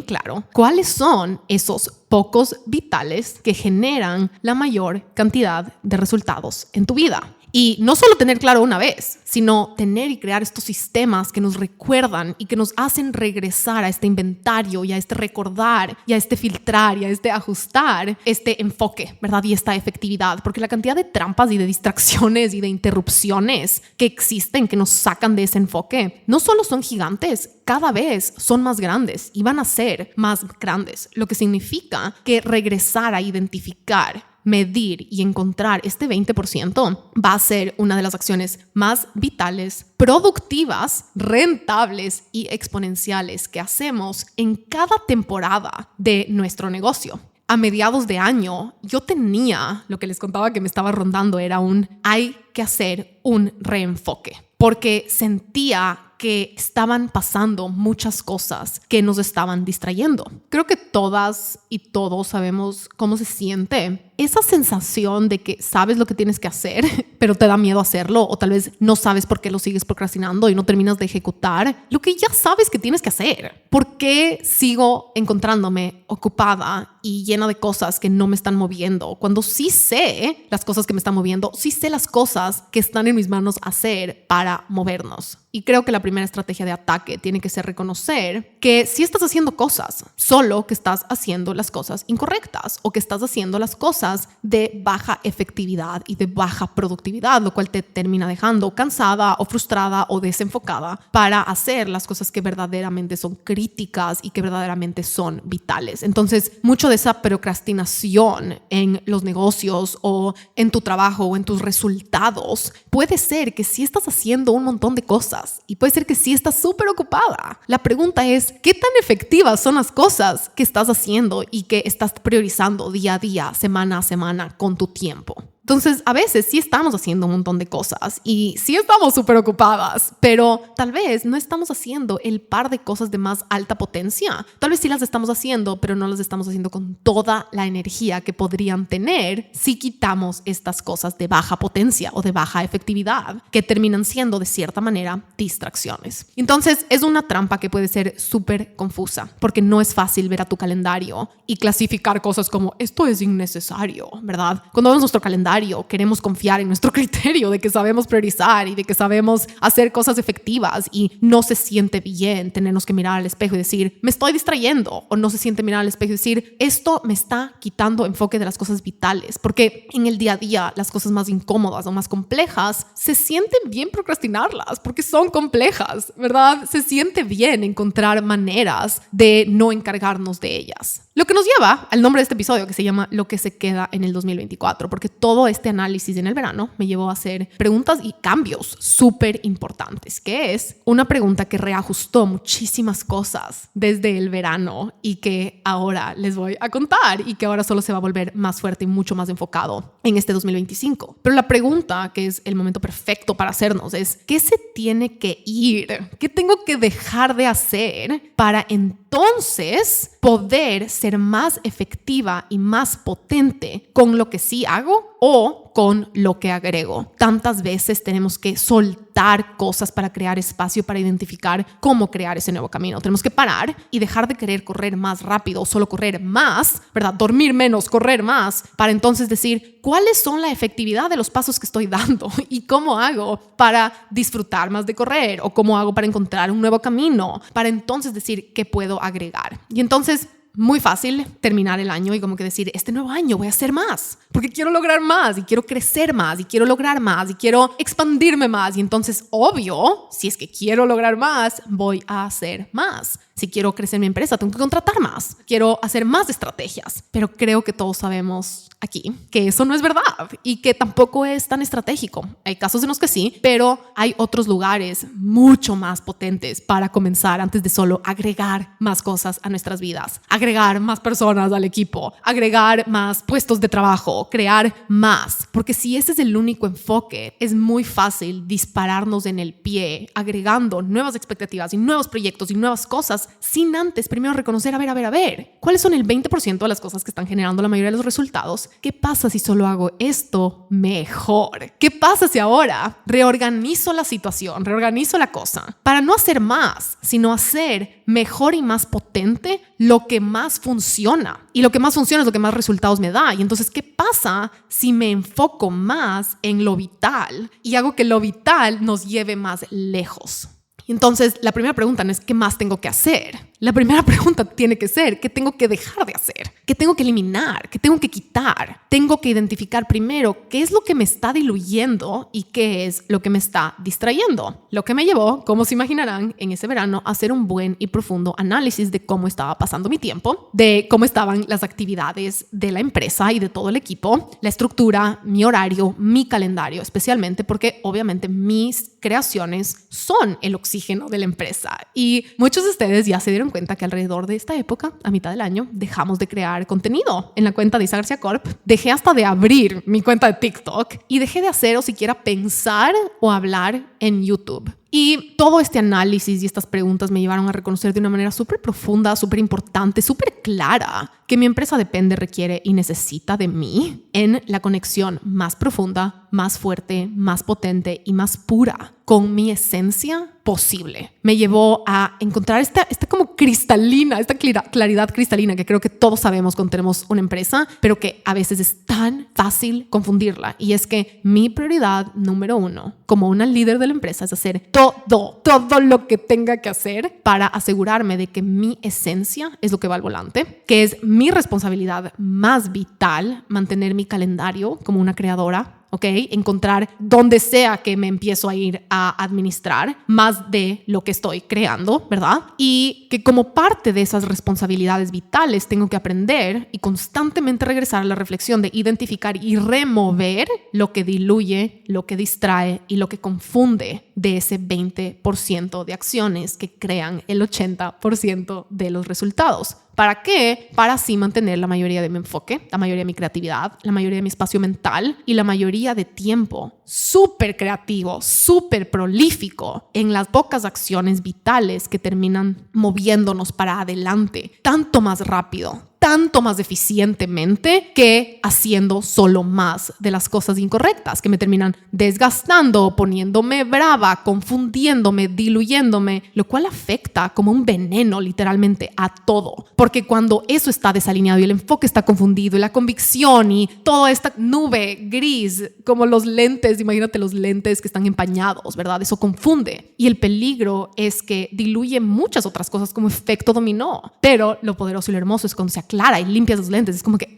claro cuáles son esos pocos vitales que generan la mayor cantidad de resultados en tu vida. Y no solo tener claro una vez, sino tener y crear estos sistemas que nos recuerdan y que nos hacen regresar a este inventario y a este recordar y a este filtrar y a este ajustar este enfoque, ¿verdad? Y esta efectividad, porque la cantidad de trampas y de distracciones y de interrupciones que existen, que nos sacan de ese enfoque, no solo son gigantes, cada vez son más grandes y van a ser más grandes, lo que significa que regresar a identificar, medir y encontrar este 20% va a ser una de las acciones más vitales, productivas, rentables y exponenciales que hacemos en cada temporada de nuestro negocio. A mediados de año yo tenía, lo que les contaba que me estaba rondando era hay que hacer un reenfoque, porque sentía que estaban pasando muchas cosas que nos estaban distrayendo. Creo que todas y todos sabemos cómo se siente esa sensación de que sabes lo que tienes que hacer, pero te da miedo hacerlo, o tal vez no sabes por qué lo sigues procrastinando y no terminas de ejecutar lo que ya sabes que tienes que hacer. ¿Por qué sigo encontrándome ocupada y llena de cosas que no me están moviendo? Cuando sí sé las cosas que me están moviendo, sí sé las cosas que están en mis manos hacer para movernos. Y creo que la primera estrategia de ataque tiene que ser reconocer que sí estás haciendo cosas, solo que estás haciendo las cosas incorrectas o que estás haciendo las cosas de baja efectividad y de baja productividad, lo cual te termina dejando cansada o frustrada o desenfocada para hacer las cosas que verdaderamente son críticas y que verdaderamente son vitales. Entonces, mucho de esa procrastinación en los negocios o en tu trabajo o en tus resultados puede ser que sí estás haciendo un montón de cosas y puede ser que sí estás súper ocupada. La pregunta es, ¿qué tan efectivas son las cosas que estás haciendo y que estás priorizando día a día, semana a semana con tu tiempo? Entonces, a veces sí estamos haciendo un montón de cosas y sí estamos súper ocupadas, pero tal vez no estamos haciendo el par de cosas de más alta potencia. Tal vez sí las estamos haciendo, pero no las estamos haciendo con toda la energía que podrían tener si quitamos estas cosas de baja potencia o de baja efectividad, que terminan siendo de cierta manera distracciones. Entonces, es una trampa que puede ser súper confusa, porque no es fácil ver a tu calendario y clasificar cosas como esto es innecesario, ¿verdad? Cuando vemos nuestro calendario, queremos confiar en nuestro criterio de que sabemos priorizar y de que sabemos hacer cosas efectivas, y no se siente bien tenernos que mirar al espejo y decir me estoy distrayendo, o no se siente mirar al espejo y decir esto me está quitando enfoque de las cosas vitales, porque en el día a día las cosas más incómodas o más complejas se sienten bien procrastinarlas porque son complejas, ¿verdad? Se siente bien encontrar maneras de no encargarnos de ellas. Lo que nos lleva al nombre de este episodio, que se llama Lo que se queda en el 2024, porque todo este análisis en el verano me llevó a hacer preguntas y cambios súper importantes, que es una pregunta que reajustó muchísimas cosas desde el verano y que ahora les voy a contar, y que ahora solo se va a volver más fuerte y mucho más enfocado en este 2025. Pero la pregunta, que es el momento perfecto para hacernos, es ¿qué se tiene que ir? ¿Qué tengo que dejar de hacer para entonces poder ser más efectiva y más potente con lo que sí hago o con lo que agrego? Tantas veces tenemos que soltar cosas para crear espacio, para identificar cómo crear ese nuevo camino. Tenemos que parar y dejar de querer correr más rápido o solo correr más, ¿verdad? Dormir menos, correr más, para entonces decir cuáles son la efectividad de los pasos que estoy dando y cómo hago para disfrutar más de correr, o cómo hago para encontrar un nuevo camino, para entonces decir qué puedo agregar. Y entonces, muy fácil terminar el año y como que decir, este nuevo año voy a hacer más, porque quiero lograr más y quiero crecer más y quiero lograr más y quiero expandirme más. Y entonces, obvio, si es que quiero lograr más, voy a hacer más. Si quiero crecer mi empresa, tengo que contratar más. Quiero hacer más estrategias. Pero creo que todos sabemos aquí que eso no es verdad y que tampoco es tan estratégico. Hay casos en los que sí, pero hay otros lugares mucho más potentes para comenzar antes de solo agregar más cosas a nuestras vidas, agregar más personas al equipo, agregar más puestos de trabajo, crear más. Porque si ese es el único enfoque, es muy fácil dispararnos en el pie, agregando nuevas expectativas y nuevos proyectos y nuevas cosas, sin antes primero reconocer, a ver, ¿cuáles son el 20% de las cosas que están generando la mayoría de los resultados? ¿Qué pasa si solo hago esto mejor? ¿Qué pasa si ahora reorganizo la situación, reorganizo la cosa para no hacer más, sino hacer mejor y más potente lo que más funciona? Y lo que más funciona es lo que más resultados me da. Y entonces, ¿qué pasa si me enfoco más en lo vital y hago que lo vital nos lleve más lejos? Entonces, la primera pregunta no es ¿qué más tengo que hacer? La primera pregunta tiene que ser ¿qué tengo que dejar de hacer? ¿Qué tengo que eliminar? ¿Qué tengo que quitar? Tengo que identificar primero qué es lo que me está diluyendo y qué es lo que me está distrayendo. Lo que me llevó, como se imaginarán, en ese verano a hacer un buen y profundo análisis de cómo estaba pasando mi tiempo, de cómo estaban las actividades de la empresa y de todo el equipo, la estructura, mi horario, mi calendario, especialmente porque obviamente mis creaciones son el oxígeno de la empresa. Y muchos de ustedes ya se dieron cuenta que alrededor de esta época, a mitad del año, dejamos de crear contenido en la cuenta de Isa García Corp. Dejé hasta de abrir mi cuenta de TikTok y dejé de hacer o siquiera pensar o hablar en YouTube. Y todo este análisis y estas preguntas me llevaron a reconocer de una manera súper profunda, súper importante, súper clara, que mi empresa depende, requiere y necesita de mí en la conexión más profunda, más fuerte, más potente y más pura con mi esencia posible. Me llevó a encontrar esta como cristalina, esta claridad cristalina que creo que todos sabemos cuando tenemos una empresa, pero que a veces es tan fácil confundirla. Y es que mi prioridad número uno como una líder de la empresa es hacer todo lo que tenga que hacer para asegurarme de que mi esencia es lo que va al volante, que es mi responsabilidad más vital, mantener mi calendario como una creadora, ¿ok? Encontrar donde sea que me empiezo a ir a administrar más de lo que estoy creando, ¿verdad? Y que como parte de esas responsabilidades vitales tengo que aprender y constantemente regresar a la reflexión de identificar y remover lo que diluye, lo que distrae y lo que confunde de ese 20% de acciones que crean el 80% de los resultados. ¿Para qué? Para así mantener la mayoría de mi enfoque, la mayoría de mi creatividad, la mayoría de mi espacio mental y la mayoría de tiempo súper creativo, súper prolífico en las pocas acciones vitales que terminan moviéndonos para adelante, tanto más rápido, tanto más eficientemente que haciendo solo más de las cosas incorrectas que me terminan desgastando, poniéndome brava, confundiéndome, diluyéndome, lo cual afecta como un veneno literalmente a todo. Porque cuando eso está desalineado y el enfoque está confundido y la convicción y toda esta nube gris, como los lentes, imagínate los lentes que están empañados, ¿verdad? Eso confunde. Y el peligro es que diluye muchas otras cosas como efecto dominó. Pero lo poderoso y lo hermoso es cuando se aclara y limpias los lentes. Es como que,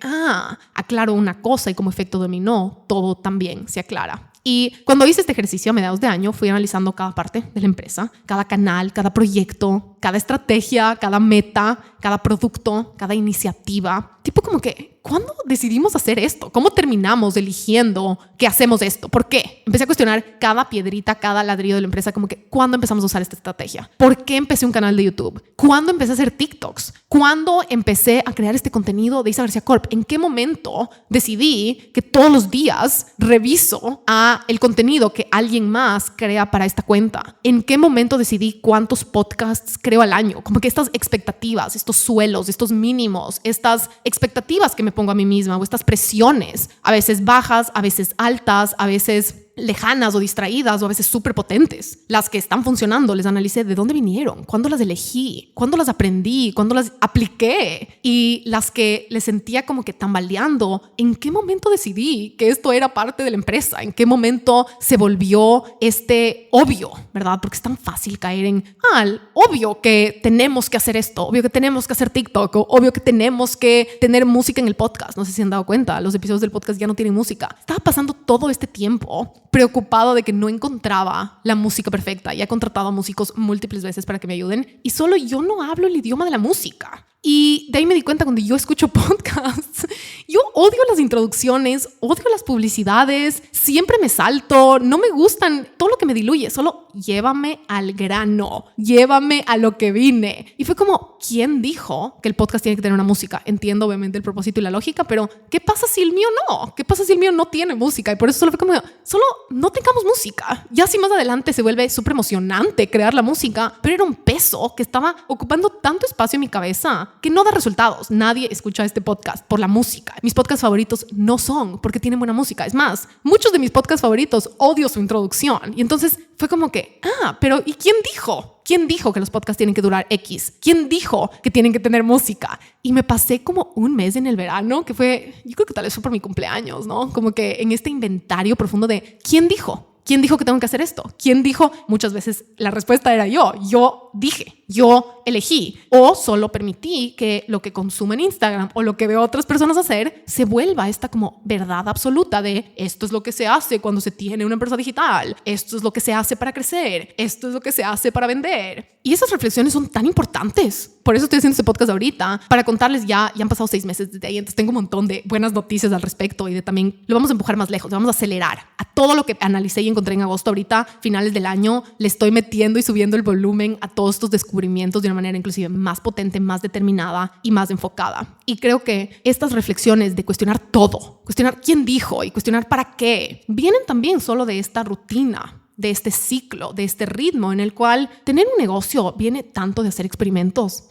aclaro una cosa y como efecto dominó, todo también se aclara. Y cuando hice este ejercicio a mediados de año, fui analizando cada parte de la empresa, cada canal, cada proyecto, cada estrategia, cada meta, cada producto, cada iniciativa. Tipo como que, ¿cuándo decidimos hacer esto? ¿Cómo terminamos eligiendo que hacemos esto? ¿Por qué? Empecé a cuestionar cada piedrita, cada ladrillo de la empresa, como que, ¿cuándo empezamos a usar esta estrategia? ¿Por qué empecé un canal de YouTube? ¿Cuándo empecé a hacer TikToks? ¿Cuándo empecé a crear este contenido de Isa García Corp? ¿En qué momento decidí que todos los días reviso el contenido que alguien más crea para esta cuenta? ¿En qué momento decidí cuántos podcasts creo al año? Como que estas expectativas, estos suelos, estos mínimos, estas expectativas que me pongo a mí misma o estas presiones, a veces bajas, a veces altas, a veces lejanas o distraídas o a veces súper potentes. Las que están funcionando, les analicé de dónde vinieron, cuándo las elegí, cuándo las aprendí, cuándo las apliqué, y las que les sentía como que tambaleando, ¿en qué momento decidí que esto era parte de la empresa? ¿En qué momento se volvió obvio, verdad? Porque es tan fácil caer en, obvio que tenemos que hacer esto, obvio que tenemos que hacer TikTok, o obvio que tenemos que tener música en el podcast. No sé si han dado cuenta, los episodios del podcast ya no tienen música. Estaba pasando todo este tiempo preocupado de que no encontraba la música perfecta. Ya he contratado a músicos múltiples veces para que me ayuden y solo yo no hablo el idioma de la música. Y de ahí me di cuenta cuando yo escucho podcasts, yo odio las introducciones, odio las publicidades, siempre me salto, no me gustan, todo lo que me diluye, solo llévame al grano, llévame a lo que vine. Y fue como, ¿quién dijo que el podcast tiene que tener una música? Entiendo obviamente el propósito y la lógica, pero ¿qué pasa si el mío no? ¿Qué pasa si el mío no tiene música? Y por eso solo fue como, solo no tengamos música. Ya si más adelante se vuelve súper emocionante crear la música, pero era un peso que estaba ocupando tanto espacio en mi cabeza que no da resultados. Nadie escucha este podcast por la música. Mis podcasts favoritos no son porque tienen buena música. Es más, muchos de mis podcasts favoritos odio su introducción. Y entonces fue como que, pero ¿y quién dijo? ¿Quién dijo que los podcasts tienen que durar X? ¿Quién dijo que tienen que tener música? Y me pasé como un mes en el verano, que fue, yo creo que tal vez fue por mi cumpleaños, ¿no? Como que en este inventario profundo de ¿quién dijo? ¿Quién dijo que tengo que hacer esto? ¿Quién dijo? Muchas veces la respuesta era yo. Yo dije, yo elegí, o solo permití que lo que consumo en Instagram o lo que veo a otras personas hacer se vuelva esta como verdad absoluta de esto es lo que se hace cuando se tiene una empresa digital, esto es lo que se hace para crecer, esto es lo que se hace para vender. Y esas reflexiones son tan importantes. Por eso estoy haciendo este podcast ahorita, para contarles ya han pasado 6 meses desde ahí, entonces tengo un montón de buenas noticias al respecto y de también lo vamos a empujar más lejos, lo vamos a acelerar. A todo lo que analicé y encontré en agosto ahorita, finales del año, le estoy metiendo y subiendo el volumen a todos estos descubrimientos de una manera inclusive más potente, más determinada y más enfocada. Y creo que estas reflexiones de cuestionar todo, cuestionar quién dijo y cuestionar para qué, vienen también solo de esta rutina, de este ciclo, de este ritmo en el cual tener un negocio viene tanto de hacer experimentos,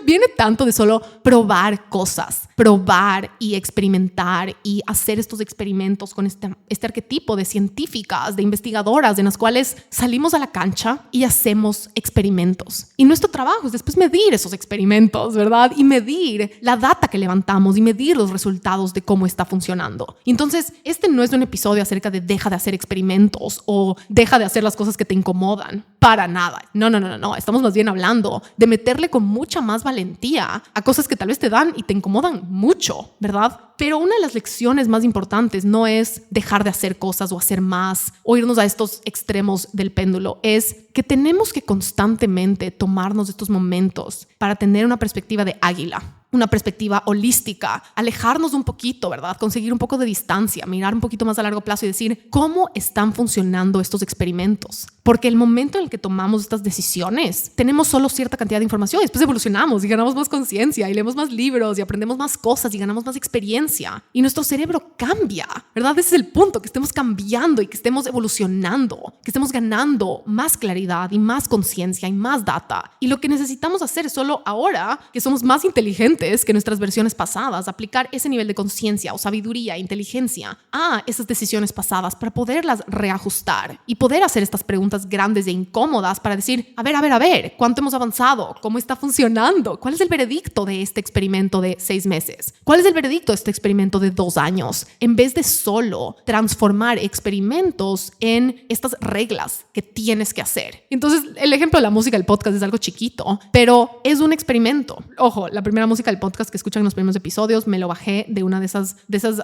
viene tanto de solo probar cosas, probar y experimentar y hacer estos experimentos con este arquetipo de científicas, de investigadoras en las cuales salimos a la cancha y hacemos experimentos. Y nuestro trabajo es después medir esos experimentos, ¿verdad? Y medir la data que levantamos y medir los resultados de cómo está funcionando. Y entonces, este no es un episodio acerca de deja de hacer experimentos o deja de hacer las cosas que te incomodan. Para nada. No. Estamos más bien hablando de meterle con mucha más valentía a cosas que tal vez te dan y te incomodan mucho, ¿verdad? Pero una de las lecciones más importantes no es dejar de hacer cosas o hacer más o irnos a estos extremos del péndulo. Es que tenemos que constantemente tomarnos estos momentos para tener una perspectiva de águila. una perspectiva holística, alejarnos un poquito, ¿verdad? Conseguir un poco de distancia, mirar un poquito más a largo plazo y decir cómo están funcionando estos experimentos. Porque el momento en el que tomamos estas decisiones, tenemos solo cierta cantidad de información, y después evolucionamos y ganamos más conciencia y leemos más libros y aprendemos más cosas y ganamos más experiencia. Y nuestro cerebro cambia, ¿verdad? Ese es el punto, que estemos cambiando y que estemos evolucionando, que estemos ganando más claridad y más conciencia y más data. Y lo que necesitamos hacer es solo ahora, que somos más inteligentes que nuestras versiones pasadas, aplicar ese nivel de conciencia o sabiduría, inteligencia a esas decisiones pasadas para poderlas reajustar y poder hacer estas preguntas grandes e incómodas para decir, a ver, ¿cuánto hemos avanzado? ¿Cómo está funcionando? ¿Cuál es el veredicto de este experimento de 6 meses? ¿Cuál es el veredicto de este experimento de 2 años? En vez de solo transformar experimentos en estas reglas que tienes que hacer. Entonces, el ejemplo de la música del podcast es algo chiquito, pero es un experimento. Ojo, la primera música del podcast que escuchan en los primeros episodios me lo bajé de una de esas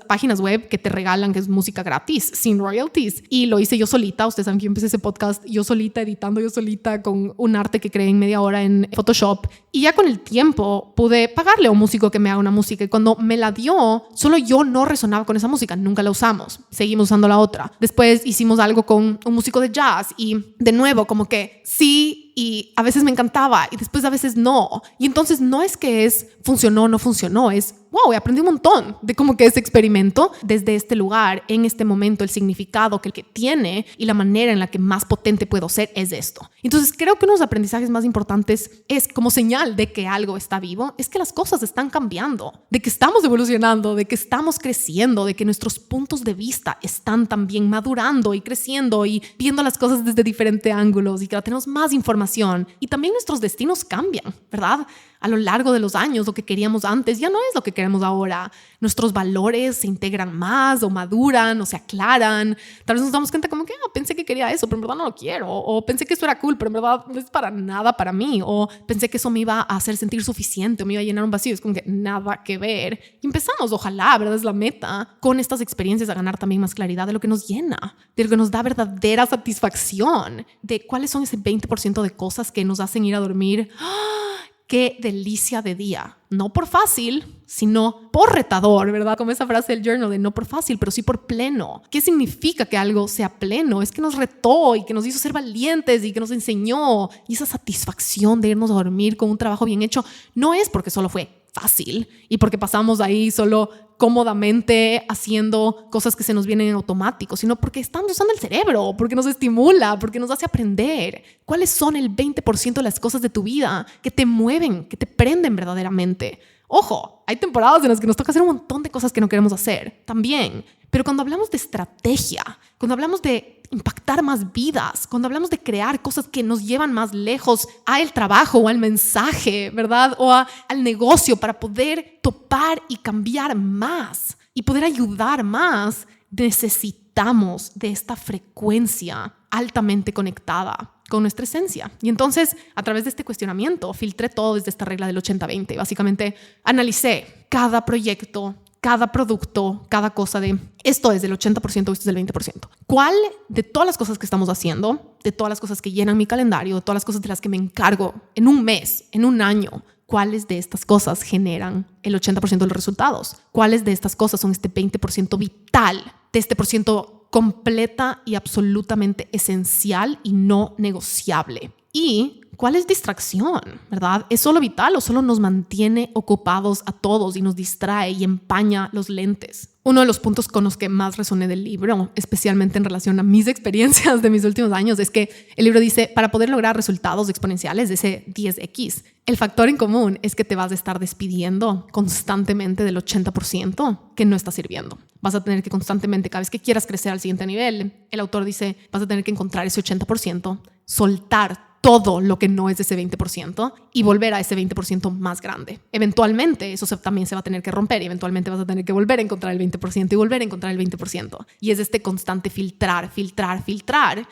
páginas web que te regalan, que es música gratis, sin royalties. Y lo hice yo solita. Ustedes saben que yo empecé ese podcast yo solita, editando yo solita con un arte que creé en media hora en Photoshop. Y ya con el tiempo pude pagarle a un músico que me haga una música. Y cuando me la dio, solo yo no resonaba con esa música. Nunca la usamos. Seguimos usando la otra. Después hicimos algo con un músico de jazz y de nuevo como que sí, y a veces me encantaba y después a veces no. Y entonces no es que funcionó o no funcionó, es wow, aprendí un montón de cómo que ese experimento desde este lugar, en este momento, el significado que tiene y la manera en la que más potente puedo ser es esto. Entonces creo que uno de los aprendizajes más importantes es como señal de que algo está vivo, es que las cosas están cambiando, de que estamos evolucionando, de que estamos creciendo, de que nuestros puntos de vista están también madurando y creciendo y viendo las cosas desde diferentes ángulos y que tenemos más información y también nuestros destinos cambian, ¿verdad? A lo largo de los años, lo que queríamos antes ya no es lo que queremos ahora. Nuestros valores se integran más o maduran o se aclaran. Tal vez nos damos cuenta como que pensé que quería eso, pero en verdad no lo quiero. O pensé que esto era cool, pero en verdad no es para nada para mí. O pensé que eso me iba a hacer sentir suficiente o me iba a llenar un vacío. Es como que nada que ver. Y empezamos, ojalá, ¿verdad? Es la meta, con estas experiencias a ganar también más claridad de lo que nos llena, de lo que nos da verdadera satisfacción, de cuáles son ese 20% de cosas que nos hacen ir a dormir. Qué delicia de día. No por fácil, sino por retador, ¿verdad? Como esa frase del journal de no por fácil, pero sí por pleno. ¿Qué significa que algo sea pleno? Es que nos retó y que nos hizo ser valientes y que nos enseñó. Y esa satisfacción de irnos a dormir con un trabajo bien hecho no es porque solo fue fácil y porque pasamos ahí solo cómodamente haciendo cosas que se nos vienen en automático, sino porque estamos usando el cerebro, porque nos estimula, porque nos hace aprender. ¿Cuáles son el 20% de las cosas de tu vida que te mueven, que te prenden verdaderamente? Ojo, hay temporadas en las que nos toca hacer un montón de cosas que no queremos hacer también, pero cuando hablamos de estrategia, cuando hablamos de impactar más vidas, cuando hablamos de crear cosas que nos llevan más lejos al trabajo o al mensaje, ¿verdad? O al negocio para poder topar y cambiar más y poder ayudar más, necesitamos de esta frecuencia altamente conectada con nuestra esencia. Y entonces, a través de este cuestionamiento, filtré todo desde esta regla del 80-20. Básicamente, analicé cada proyecto, cada producto, cada cosa de esto es del 80%, esto es del 20%. ¿Cuál de todas las cosas que estamos haciendo, de todas las cosas que llenan mi calendario, de todas las cosas de las que me encargo en un mes, en un año, cuáles de estas cosas generan el 80% de los resultados? ¿Cuáles de estas cosas son este 20% vital, de este por ciento completa y absolutamente esencial y no negociable? Y ¿cuál es distracción? ¿Verdad? ¿Es solo vital o solo nos mantiene ocupados a todos y nos distrae y empaña los lentes? Uno de los puntos con los que más resoné del libro, especialmente en relación a mis experiencias de mis últimos años, es que el libro dice, para poder lograr resultados exponenciales de ese 10x, el factor en común es que te vas a estar despidiendo constantemente del 80% que no está sirviendo. Vas a tener que constantemente, cada vez que quieras crecer al siguiente nivel, el autor dice, vas a tener que encontrar ese 80%, soltar todo lo que no es de ese 20% y volver a ese 20% más grande. Eventualmente eso también se va a tener que romper y eventualmente vas a tener que volver a encontrar el 20% y volver a encontrar el 20%. Y es este constante filtrar,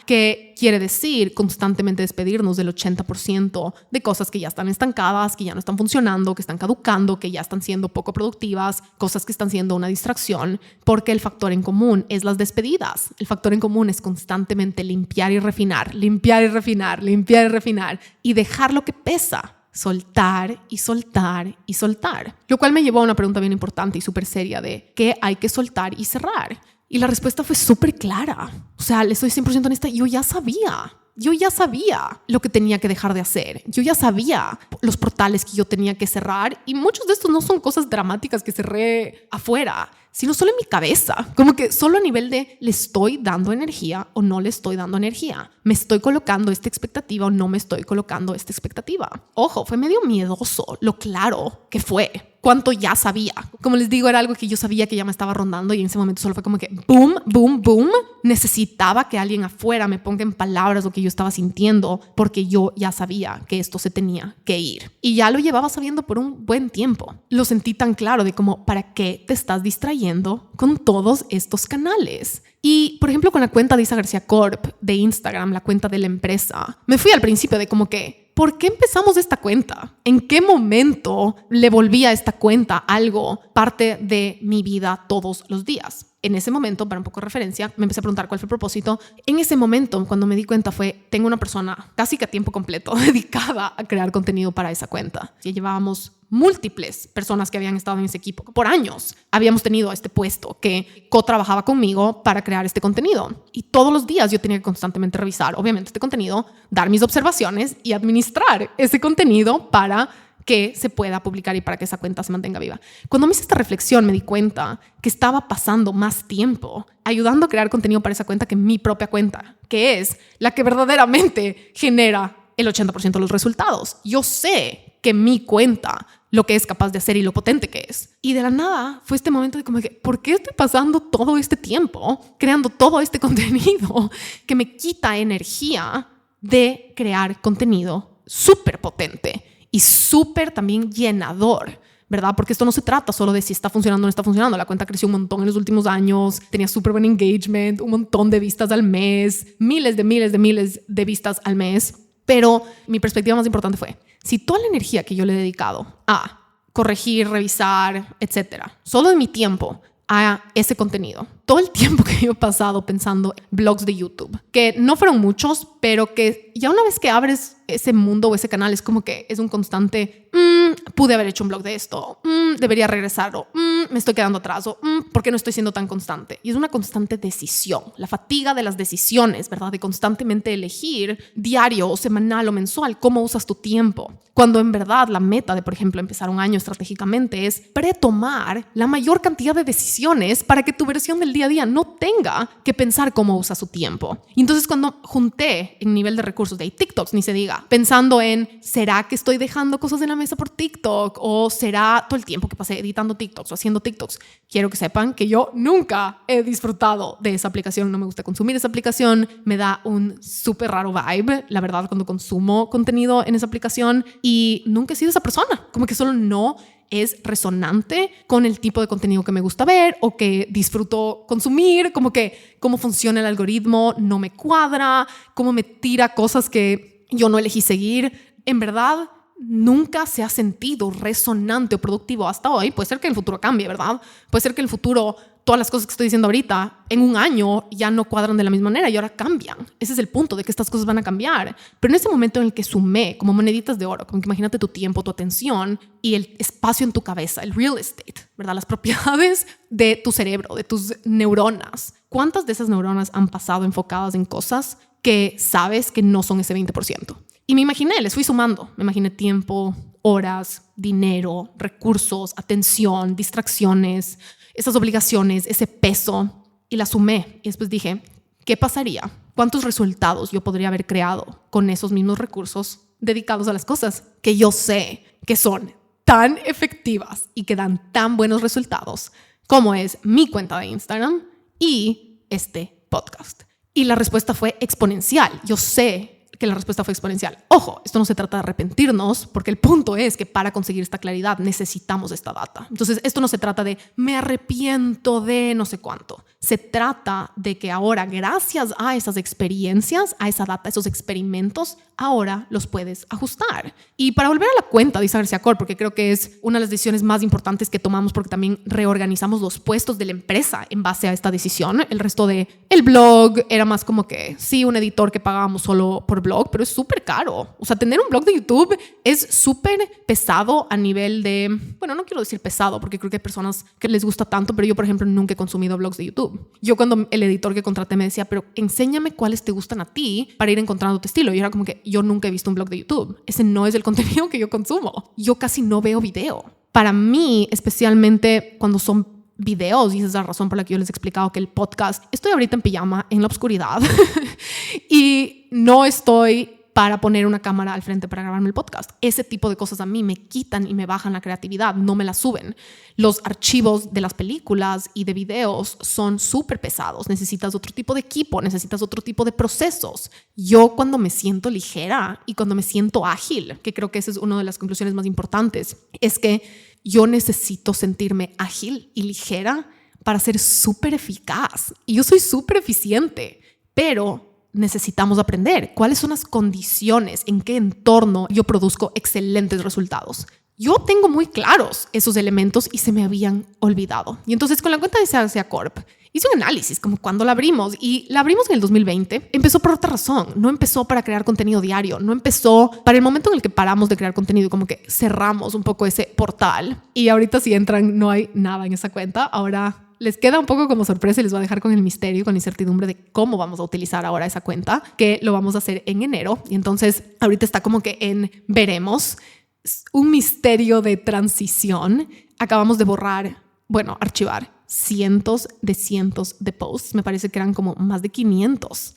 que quiere decir constantemente despedirnos del 80% de cosas que ya están estancadas, que ya no están funcionando, que están caducando, que ya están siendo poco productivas, cosas que están siendo una distracción, porque el factor en común es las despedidas. El factor en común es constantemente limpiar y refinar y dejar lo que pesa. soltar y soltar y soltar. Lo cual me llevó a una pregunta bien importante y súper seria de ¿qué hay que soltar y cerrar? Y la respuesta fue súper clara. O sea, le estoy 100% honesta, yo ya sabía lo que tenía que dejar de hacer. Yo ya sabía los portales que yo tenía que cerrar y muchos de estos no son cosas dramáticas que cerré afuera, sino solo en mi cabeza, como que solo a nivel de le estoy dando energía o no le estoy dando energía, me estoy colocando esta expectativa o no me estoy colocando esta expectativa. Ojo, fue medio miedoso lo claro que fue. Cuánto ya sabía. Como les digo, era algo que yo sabía que ya me estaba rondando y en ese momento solo fue como que boom, boom, boom. Necesitaba que alguien afuera me ponga en palabras lo que yo estaba sintiendo porque yo ya sabía que esto se tenía que ir. Y ya lo llevaba sabiendo por un buen tiempo. Lo sentí tan claro de como, ¿para qué te estás distrayendo con todos estos canales? Y, por ejemplo, con la cuenta de Isa García Corp de Instagram, la cuenta de la empresa, me fui al principio de como que, ¿por qué empezamos esta cuenta? ¿En qué momento le volví a esta cuenta algo parte de mi vida todos los días? En ese momento, para un poco de referencia, me empecé a preguntar cuál fue el propósito. En ese momento, cuando me di cuenta tengo una persona casi que a tiempo completo dedicada a crear contenido para esa cuenta. Ya llevábamos múltiples personas que habían estado en ese equipo. Por años habíamos tenido este puesto que co-trabajaba conmigo para crear este contenido. Y todos los días yo tenía que constantemente revisar, obviamente, este contenido, dar mis observaciones y administrar ese contenido para que se pueda publicar y para que esa cuenta se mantenga viva. Cuando me hice esta reflexión me di cuenta que estaba pasando más tiempo ayudando a crear contenido para esa cuenta que mi propia cuenta, que es la que verdaderamente genera el 80% de los resultados. Yo sé que mi cuenta lo que es capaz de hacer y lo potente que es. Y de la nada fue este momento de como que, ¿por qué estoy pasando todo este tiempo creando todo este contenido que me quita energía de crear contenido súper potente y súper también llenador, ¿verdad? Porque esto no se trata solo de si está funcionando o no está funcionando. La cuenta creció un montón en los últimos años, tenía súper buen engagement, un montón de vistas al mes, miles de vistas al mes. Pero mi perspectiva más importante fue, si toda la energía que yo le he dedicado a corregir, revisar, etcétera, solo de mi tiempo a ese contenido, todo el tiempo que yo he pasado pensando en blogs de YouTube, que no fueron muchos, pero que ya una vez que abres ese mundo o ese canal es como que es un constante, pude haber hecho un blog de esto, debería regresarlo, me estoy quedando atrás, o ¿por qué no estoy siendo tan constante? Y es una constante decisión, la fatiga de las decisiones, ¿verdad? De constantemente elegir diario o semanal o mensual cómo usas tu tiempo, cuando en verdad la meta de, por ejemplo, empezar un año estratégicamente es pretomar la mayor cantidad de decisiones para que tu versión del día a día no tenga que pensar cómo usa su tiempo. Y entonces cuando junté en nivel de recursos de TikToks, ni se diga, pensando en, ¿será que estoy dejando cosas en la mesa por TikTok? ¿O será todo el tiempo que pasé editando TikToks o haciendo TikToks? Quiero que sepan que yo nunca he disfrutado de esa aplicación, no me gusta consumir esa aplicación, me da un súper raro vibe, la verdad, cuando consumo contenido en esa aplicación y nunca he sido esa persona, como que solo no es resonante con el tipo de contenido que me gusta ver o que disfruto consumir, como que cómo funciona el algoritmo no me cuadra, cómo me tira cosas que yo no elegí seguir. En verdad, nunca se ha sentido resonante o productivo hasta hoy. Puede ser que en el futuro cambie, ¿verdad? Puede ser que en el futuro todas las cosas que estoy diciendo ahorita en un año ya no cuadran de la misma manera y ahora cambian. Ese es el punto de que estas cosas van a cambiar. Pero en ese momento en el que sumé como moneditas de oro, como que imagínate tu tiempo, tu atención y el espacio en tu cabeza, el real estate, ¿verdad? Las propiedades de tu cerebro, de tus neuronas. ¿Cuántas de esas neuronas han pasado enfocadas en cosas que sabes que no son ese 20%? Y me imaginé, les fui sumando. Me imaginé tiempo, horas, dinero, recursos, atención, distracciones, esas obligaciones, ese peso, y la sumé. Y después dije, ¿qué pasaría? ¿Cuántos resultados yo podría haber creado con esos mismos recursos dedicados a las cosas que yo sé que son tan efectivas y que dan tan buenos resultados como es mi cuenta de Instagram y este podcast? Y la respuesta fue exponencial. Yo sé que la respuesta fue exponencial. Ojo, esto no se trata de arrepentirnos, porque el punto es que para conseguir esta claridad necesitamos esta data. Entonces, esto no se trata de me arrepiento de no sé cuánto. Se trata de que ahora, gracias a esas experiencias, a esa data, esos experimentos, ahora los puedes ajustar. Y para volver a la cuenta de Isa García Corp, porque creo que es una de las decisiones más importantes que tomamos, porque también reorganizamos los puestos de la empresa en base a esta decisión. El resto de el blog era más como que, sí, un editor que pagábamos solo por blog, blog, pero es súper caro. O sea, tener un blog de YouTube es súper pesado a nivel de... Bueno, no quiero decir pesado porque creo que hay personas que les gusta tanto, pero yo, por ejemplo, nunca he consumido blogs de YouTube. Yo cuando el editor que contraté me decía, pero enséñame cuáles te gustan a ti para ir encontrando tu estilo. Y era como que yo nunca he visto un blog de YouTube. Ese no es el contenido que yo consumo. Yo casi no veo video. Para mí, especialmente cuando son videos, y esa es la razón por la que yo les he explicado que el podcast, estoy ahorita en pijama, en la oscuridad, y no estoy para poner una cámara al frente para grabarme el podcast. Ese tipo de cosas a mí me quitan y me bajan la creatividad, no me la suben. Los archivos de las películas y de videos son súper pesados. Necesitas otro tipo de equipo, necesitas otro tipo de procesos. Yo cuando me siento ligera y cuando me siento ágil, que creo que esa es una de las conclusiones más importantes, es que yo necesito sentirme ágil y ligera para ser súper eficaz. Y yo soy súper eficiente, pero necesitamos aprender cuáles son las condiciones, en qué entorno yo produzco excelentes resultados. Yo tengo muy claros esos elementos y se me habían olvidado. Y entonces con la cuenta de Sagarcia Corp hice un análisis como cuando la abrimos, y la abrimos en el 2020. Empezó por otra razón, no empezó para crear contenido diario, no empezó para el momento en el que paramos de crear contenido, como que cerramos un poco ese portal. Y ahorita si entran no hay nada en esa cuenta. Ahora les queda un poco como sorpresa y les voy a dejar con el misterio, con la incertidumbre de cómo vamos a utilizar ahora esa cuenta, que lo vamos a hacer en enero. Y entonces ahorita está como que en veremos, un misterio de transición. Acabamos de archivar cientos de posts. Me parece que eran como más de 500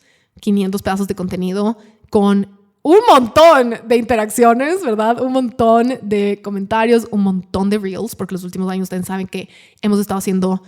pedazos de contenido con un montón de interacciones, ¿verdad? Un montón de comentarios, un montón de reels, porque los últimos años ustedes saben que hemos estado haciendo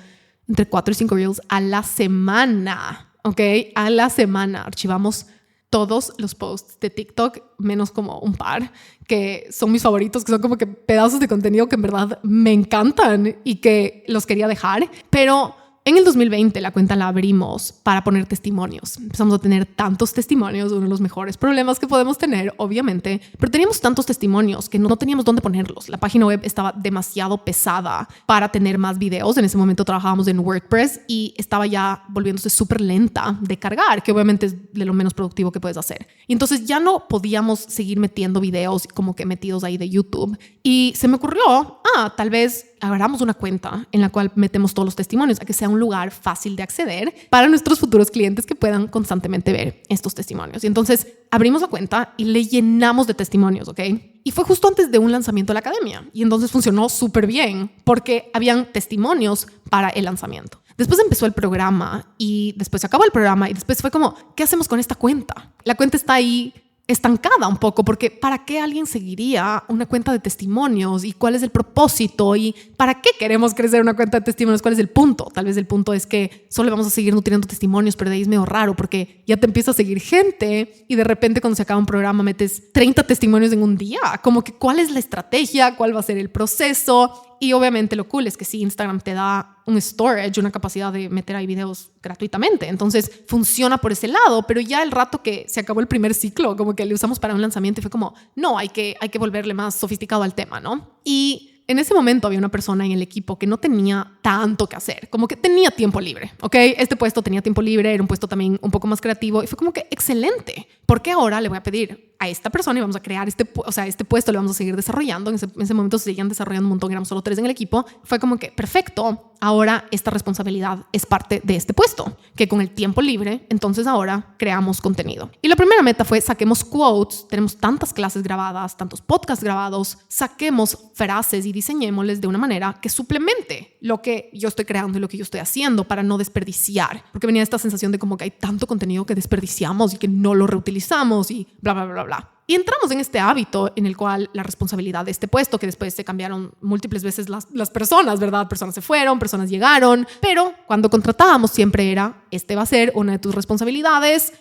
entre 4 y 5 reels a la semana, ¿ok? A la semana. Archivamos todos los posts de TikTok, menos como un par, que son mis favoritos, que son como que pedazos de contenido que en verdad me encantan y que los quería dejar. Pero en el 2020 la cuenta la abrimos para poner testimonios. Empezamos a tener tantos testimonios, uno de los mejores problemas que podemos tener, obviamente, pero teníamos tantos testimonios que no teníamos dónde ponerlos. La página web estaba demasiado pesada para tener más videos. En ese momento trabajábamos en WordPress y estaba ya volviéndose súper lenta de cargar, que obviamente es de lo menos productivo que puedes hacer. Y entonces ya no podíamos seguir metiendo videos como que metidos ahí de YouTube. Y se me ocurrió, tal vez agarramos una cuenta en la cual metemos todos los testimonios a que sea un lugar fácil de acceder para nuestros futuros clientes que puedan constantemente ver estos testimonios. Y entonces abrimos la cuenta y le llenamos de testimonios, ¿ok? Y fue justo antes de un lanzamiento de la academia. Y entonces funcionó súper bien porque habían testimonios para el lanzamiento. Después empezó el programa y después se acabó el programa y después fue como, ¿qué hacemos con esta cuenta? La cuenta está ahí estancada un poco, porque ¿para qué alguien seguiría una cuenta de testimonios? ¿Y cuál es el propósito? ¿Y para qué queremos crecer una cuenta de testimonios? ¿Cuál es el punto? Tal vez el punto es que solo vamos a seguir nutriendo testimonios, pero de ahí es medio raro porque ya te empieza a seguir gente y de repente cuando se acaba un programa metes 30 testimonios en un día. Como que ¿cuál es la estrategia? ¿Cuál va a ser el proceso? Y obviamente lo cool es que sí, Instagram te da un storage, una capacidad de meter ahí videos gratuitamente. Entonces funciona por ese lado, pero ya el rato que se acabó el primer ciclo, como que le usamos para un lanzamiento y fue como, no, hay que volverle más sofisticado al tema, ¿no? Y en ese momento había una persona en el equipo que no tenía tanto que hacer, como que tenía tiempo libre, ¿ok? Este puesto tenía tiempo libre, era un puesto también un poco más creativo y fue como que excelente. ¿Por qué ahora le voy a pedir a esta persona y vamos a crear este puesto, le vamos a seguir desarrollando? En ese momento se seguían desarrollando un montón, éramos solo 3 en el equipo. Fue como que perfecto, ahora esta responsabilidad es parte de este puesto, que con el tiempo libre, entonces ahora creamos contenido. Y la primera meta fue saquemos quotes, tenemos tantas clases grabadas, tantos podcasts grabados, saquemos frases y diseñémosles de una manera que suplemente lo que yo estoy creando y lo que yo estoy haciendo para no desperdiciar, porque venía esta sensación de como que hay tanto contenido que desperdiciamos y que no lo reutilizamos y bla, bla, bla, bla. Y entramos en este hábito en el cual la responsabilidad de este puesto, que después se cambiaron múltiples veces las personas, ¿verdad? Personas se fueron, personas llegaron, pero cuando contratábamos siempre era, este va a ser una de tus responsabilidades,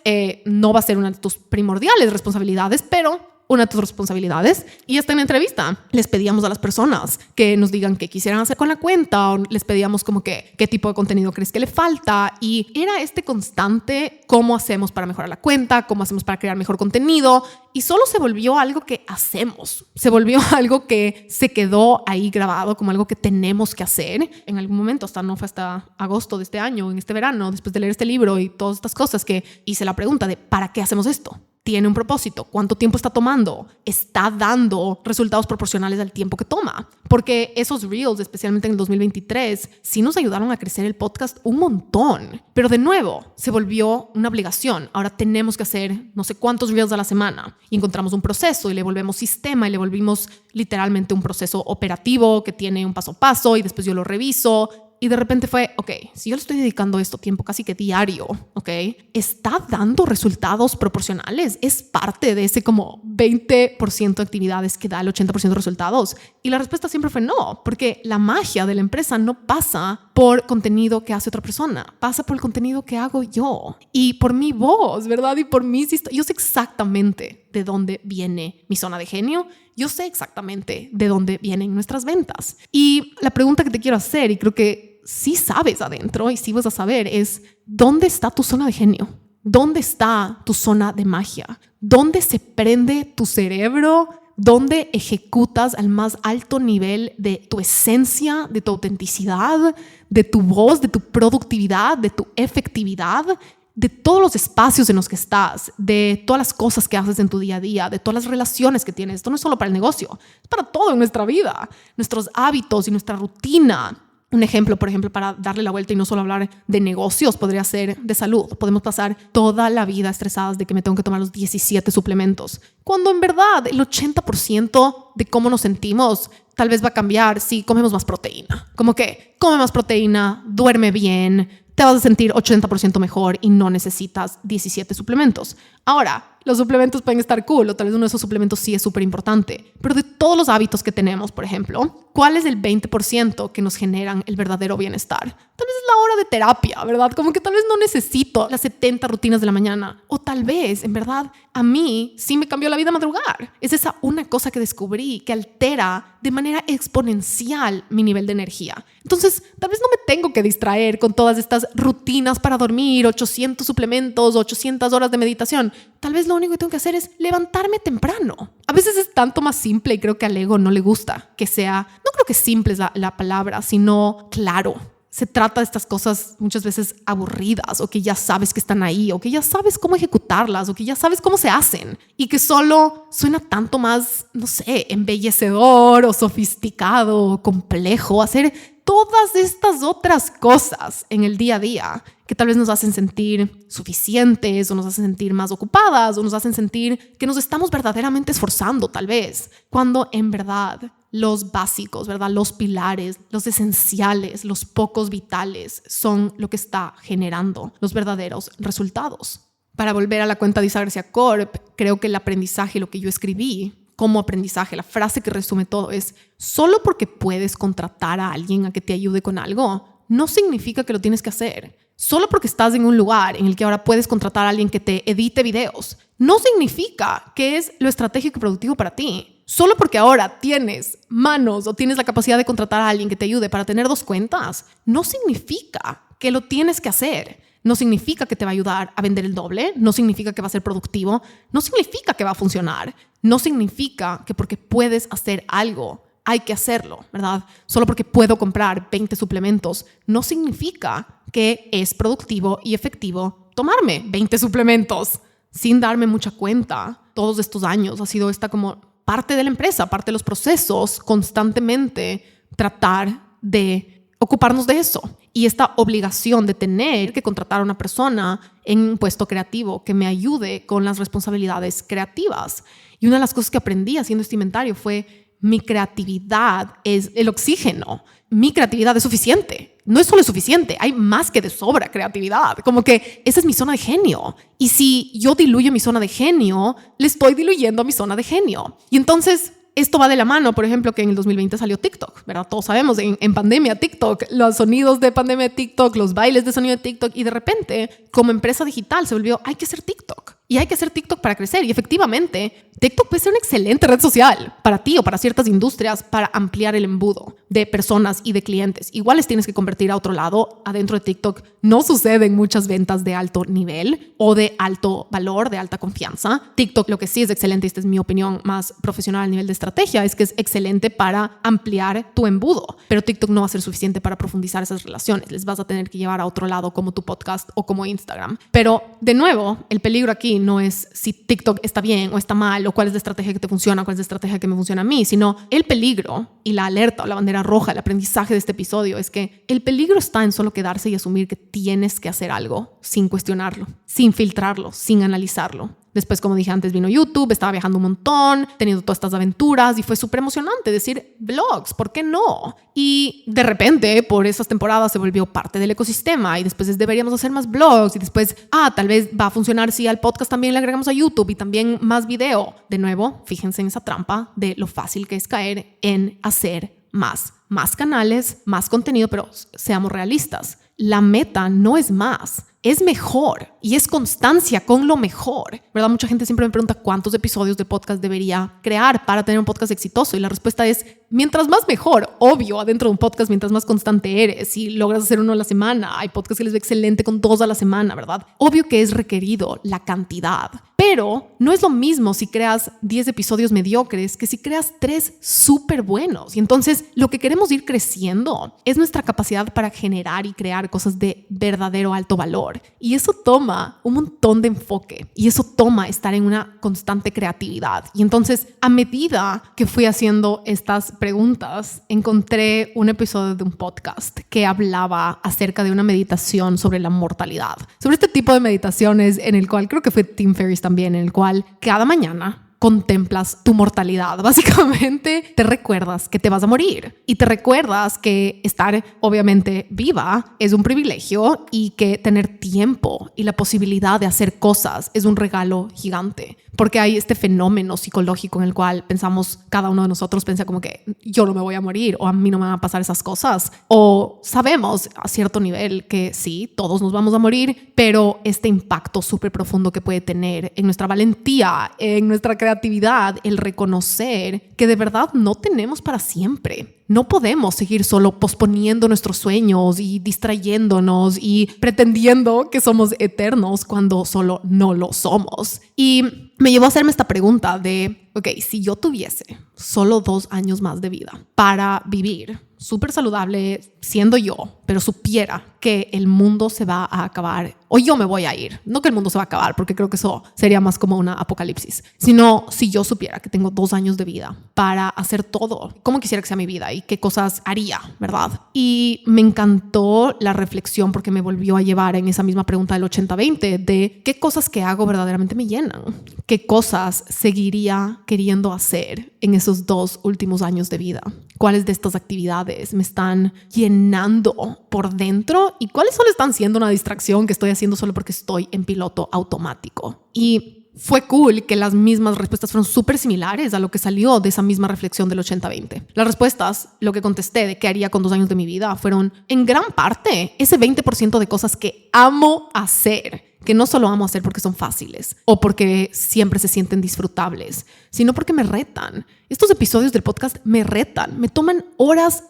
no va a ser una de tus primordiales responsabilidades, pero una de tus responsabilidades. Y hasta en la entrevista les pedíamos a las personas que nos digan qué quisieran hacer con la cuenta, o les pedíamos como que qué tipo de contenido crees que le falta, y era este constante cómo hacemos para mejorar la cuenta, cómo hacemos para crear mejor contenido, y solo se volvió algo que hacemos, se volvió algo que se quedó ahí grabado como algo que tenemos que hacer en algún momento. Hasta agosto de este año, en este verano, después de leer este libro y todas estas cosas, que hice la pregunta de ¿para qué hacemos esto? tiene un propósito, cuánto tiempo está tomando, está dando resultados proporcionales al tiempo que toma. Porque esos reels, especialmente en el 2023, sí nos ayudaron a crecer el podcast un montón. Pero de nuevo, se volvió una obligación. Ahora tenemos que hacer no sé cuántos reels a la semana. Y encontramos un proceso y le volvemos sistema y le volvimos literalmente un proceso operativo que tiene un paso a paso y después yo lo reviso. Y de repente fue, ok, si yo le estoy dedicando esto tiempo casi que diario, ok, ¿está dando resultados proporcionales? ¿Es parte de ese como 20% de actividades que da el 80% de resultados? Y la respuesta siempre fue no, porque la magia de la empresa no pasa por contenido que hace otra persona, pasa por el contenido que hago yo y por mi voz, ¿verdad? Y por mis historias. Yo sé exactamente de dónde viene mi zona de genio. Yo sé exactamente de dónde vienen nuestras ventas. Y la pregunta que te quiero hacer, y creo que sí sabes adentro y sí vas a saber, es ¿dónde está tu zona de genio? ¿Dónde está tu zona de magia? ¿Dónde se prende tu cerebro? ¿Dónde ejecutas al más alto nivel de tu esencia, de tu autenticidad, de tu voz, de tu productividad, de tu efectividad? De todos los espacios en los que estás, de todas las cosas que haces en tu día a día, de todas las relaciones que tienes. Esto no es solo para el negocio, es para todo en nuestra vida, nuestros hábitos y nuestra rutina. Un ejemplo, por ejemplo, para darle la vuelta y no solo hablar de negocios, podría ser de salud. Podemos pasar toda la vida estresadas de que me tengo que tomar los 17 suplementos, cuando en verdad el 80% de cómo nos sentimos tal vez va a cambiar si comemos más proteína. Como que come más proteína, duerme bien, te vas a sentir 80% mejor y no necesitas 17 suplementos. Ahora, los suplementos pueden estar cool o tal vez uno de esos suplementos sí es súper importante. Pero de todos los hábitos que tenemos, por ejemplo, ¿cuál es el 20% que nos generan el verdadero bienestar? Tal vez es la hora de terapia, ¿verdad? Como que tal vez no necesito las 70 rutinas de la mañana. O tal vez, en verdad, a mí sí me cambió la vida madrugar. Es esa una cosa que descubrí que altera de manera exponencial mi nivel de energía. Entonces, tal vez no me tengo que distraer con todas estas rutinas para dormir, 800 suplementos, 800 horas de meditación. Tal vez lo único que tengo que hacer es levantarme temprano. A veces es tanto más simple y creo que al ego no le gusta que sea, no creo que simple es la palabra, sino claro. Se trata de estas cosas muchas veces aburridas o que ya sabes que están ahí o que ya sabes cómo ejecutarlas o que ya sabes cómo se hacen y que solo suena tanto más, no sé, embellecedor o sofisticado o complejo hacer todas estas otras cosas en el día a día que tal vez nos hacen sentir suficientes o nos hacen sentir más ocupadas o nos hacen sentir que nos estamos verdaderamente esforzando tal vez, cuando en verdad los básicos, ¿verdad? Los pilares, los esenciales, los pocos vitales son lo que está generando los verdaderos resultados. Para volver a la cuenta de Isa García Corp, creo que el aprendizaje, lo que yo escribí como aprendizaje, la frase que resume todo es: solo porque puedes contratar a alguien a que te ayude con algo, no significa que lo tienes que hacer. Solo porque estás en un lugar en el que ahora puedes contratar a alguien que te edite videos, no significa que es lo estratégico y productivo para ti. Solo porque ahora tienes manos o tienes la capacidad de contratar a alguien que te ayude para tener 2 cuentas, no significa que lo tienes que hacer. No significa que te va a ayudar a vender el doble, no significa que va a ser productivo, no significa que va a funcionar, no significa que porque puedes hacer algo hay que hacerlo, ¿verdad? Solo porque puedo comprar 20 suplementos no significa que es productivo y efectivo tomarme 20 suplementos sin darme mucha cuenta. Todos estos años ha sido esta como parte de la empresa, parte de los procesos, constantemente tratar de ocuparnos de eso. Y esta obligación de tener que contratar a una persona en un puesto creativo que me ayude con las responsabilidades creativas. Y una de las cosas que aprendí haciendo este inventario fue: mi creatividad es el oxígeno. Mi creatividad es suficiente. No es solo suficiente, hay más que de sobra creatividad. Como que esa es mi zona de genio. Y si yo diluyo mi zona de genio, le estoy diluyendo a mi zona de genio. Y entonces esto va de la mano, por ejemplo, que en el 2020 salió TikTok, ¿verdad? Todos sabemos, en pandemia TikTok, los sonidos de pandemia de TikTok, los bailes de sonido de TikTok, y de repente, como empresa digital, se volvió: hay que hacer TikTok. Y hay que hacer TikTok para crecer. Y efectivamente, TikTok puede ser una excelente red social para ti o para ciertas industrias para ampliar el embudo de personas y de clientes. Igual les tienes que convertir a otro lado. Adentro de TikTok no suceden muchas ventas de alto nivel o de alto valor, de alta confianza. TikTok, lo que sí es excelente, y esta es mi opinión más profesional a nivel de estrategia, es que es excelente para ampliar tu embudo. Pero TikTok no va a ser suficiente para profundizar esas relaciones. Les vas a tener que llevar a otro lado, como tu podcast o como Instagram. Pero de nuevo, el peligro aquí aquí no es si TikTok está bien o está mal, o cuál es la estrategia que te funciona, cuál es la estrategia que me funciona a mí, sino el peligro y la alerta o la bandera roja, el aprendizaje de este episodio es que el peligro está en solo quedarse y asumir que tienes que hacer algo sin cuestionarlo, sin filtrarlo, sin analizarlo. Después, como dije antes, vino YouTube, estaba viajando un montón, teniendo todas estas aventuras y fue súper emocionante decir vlogs, ¿por qué no? Y de repente, por esas temporadas se volvió parte del ecosistema y después deberíamos hacer más vlogs y después, tal vez va a funcionar si al podcast también le agregamos a YouTube y también más video. De nuevo, fíjense en esa trampa de lo fácil que es caer en hacer más canales, más contenido, pero seamos realistas. La meta no es más, es mejor y es constancia con lo mejor, ¿verdad? Mucha gente siempre me pregunta cuántos episodios de podcast debería crear para tener un podcast exitoso y la respuesta es mientras más mejor. Obvio, adentro de un podcast, mientras más constante eres, si logras hacer uno a la semana, hay podcasts que les ve excelente con 2 a la semana, ¿verdad? Obvio que es requerido la cantidad, pero no es lo mismo si creas 10 episodios mediocres que si creas 3 súper buenos. Y entonces lo que queremos ir creciendo es nuestra capacidad para generar y crear cosas de verdadero alto valor. Y eso toma un montón de enfoque y eso toma estar en una constante creatividad. Y entonces, a medida que fui haciendo estas preguntas, encontré un episodio de un podcast que hablaba acerca de una meditación sobre la mortalidad. Sobre este tipo de meditaciones en el cual, creo que fue Tim Ferriss también, en el cual cada mañana contemplas tu mortalidad. Básicamente te recuerdas que te vas a morir y te recuerdas que estar obviamente viva es un privilegio y que tener tiempo y la posibilidad de hacer cosas es un regalo gigante. Porque hay este fenómeno psicológico en el cual pensamos, cada uno de nosotros piensa como que yo no me voy a morir o a mí no me van a pasar esas cosas. O sabemos a cierto nivel que sí, todos nos vamos a morir, pero este impacto súper profundo que puede tener en nuestra valentía, en nuestra creatividad, el reconocer que de verdad no tenemos para siempre. No podemos seguir solo posponiendo nuestros sueños y distrayéndonos y pretendiendo que somos eternos cuando solo no lo somos. Y me llevó a hacerme esta pregunta de, ok, si yo tuviese solo 2 años más de vida para vivir súper saludable siendo yo, pero supiera que el mundo se va a acabar o yo me voy a ir, no que el mundo se va a acabar porque creo que eso sería más como una apocalipsis, sino si yo supiera que tengo 2 años de vida para hacer todo como quisiera que sea mi vida y qué cosas haría, ¿verdad? Y me encantó la reflexión porque me volvió a llevar en esa misma pregunta del 80-20 de qué cosas que hago verdaderamente me llenan, qué cosas seguiría queriendo hacer en esos 2 últimos años de vida, cuáles de estas actividades me están llenando por dentro y cuáles solo están siendo una distracción que estoy haciendo solo porque estoy en piloto automático. Y fue cool que las mismas respuestas fueron súper similares a lo que salió de esa misma reflexión del 80-20. Las respuestas, lo que contesté de qué haría con 2 años de mi vida, fueron en gran parte ese 20% de cosas que amo hacer, que no solo amo hacer porque son fáciles o porque siempre se sienten disfrutables, sino porque me retan. Estos episodios del podcast me retan, me toman horas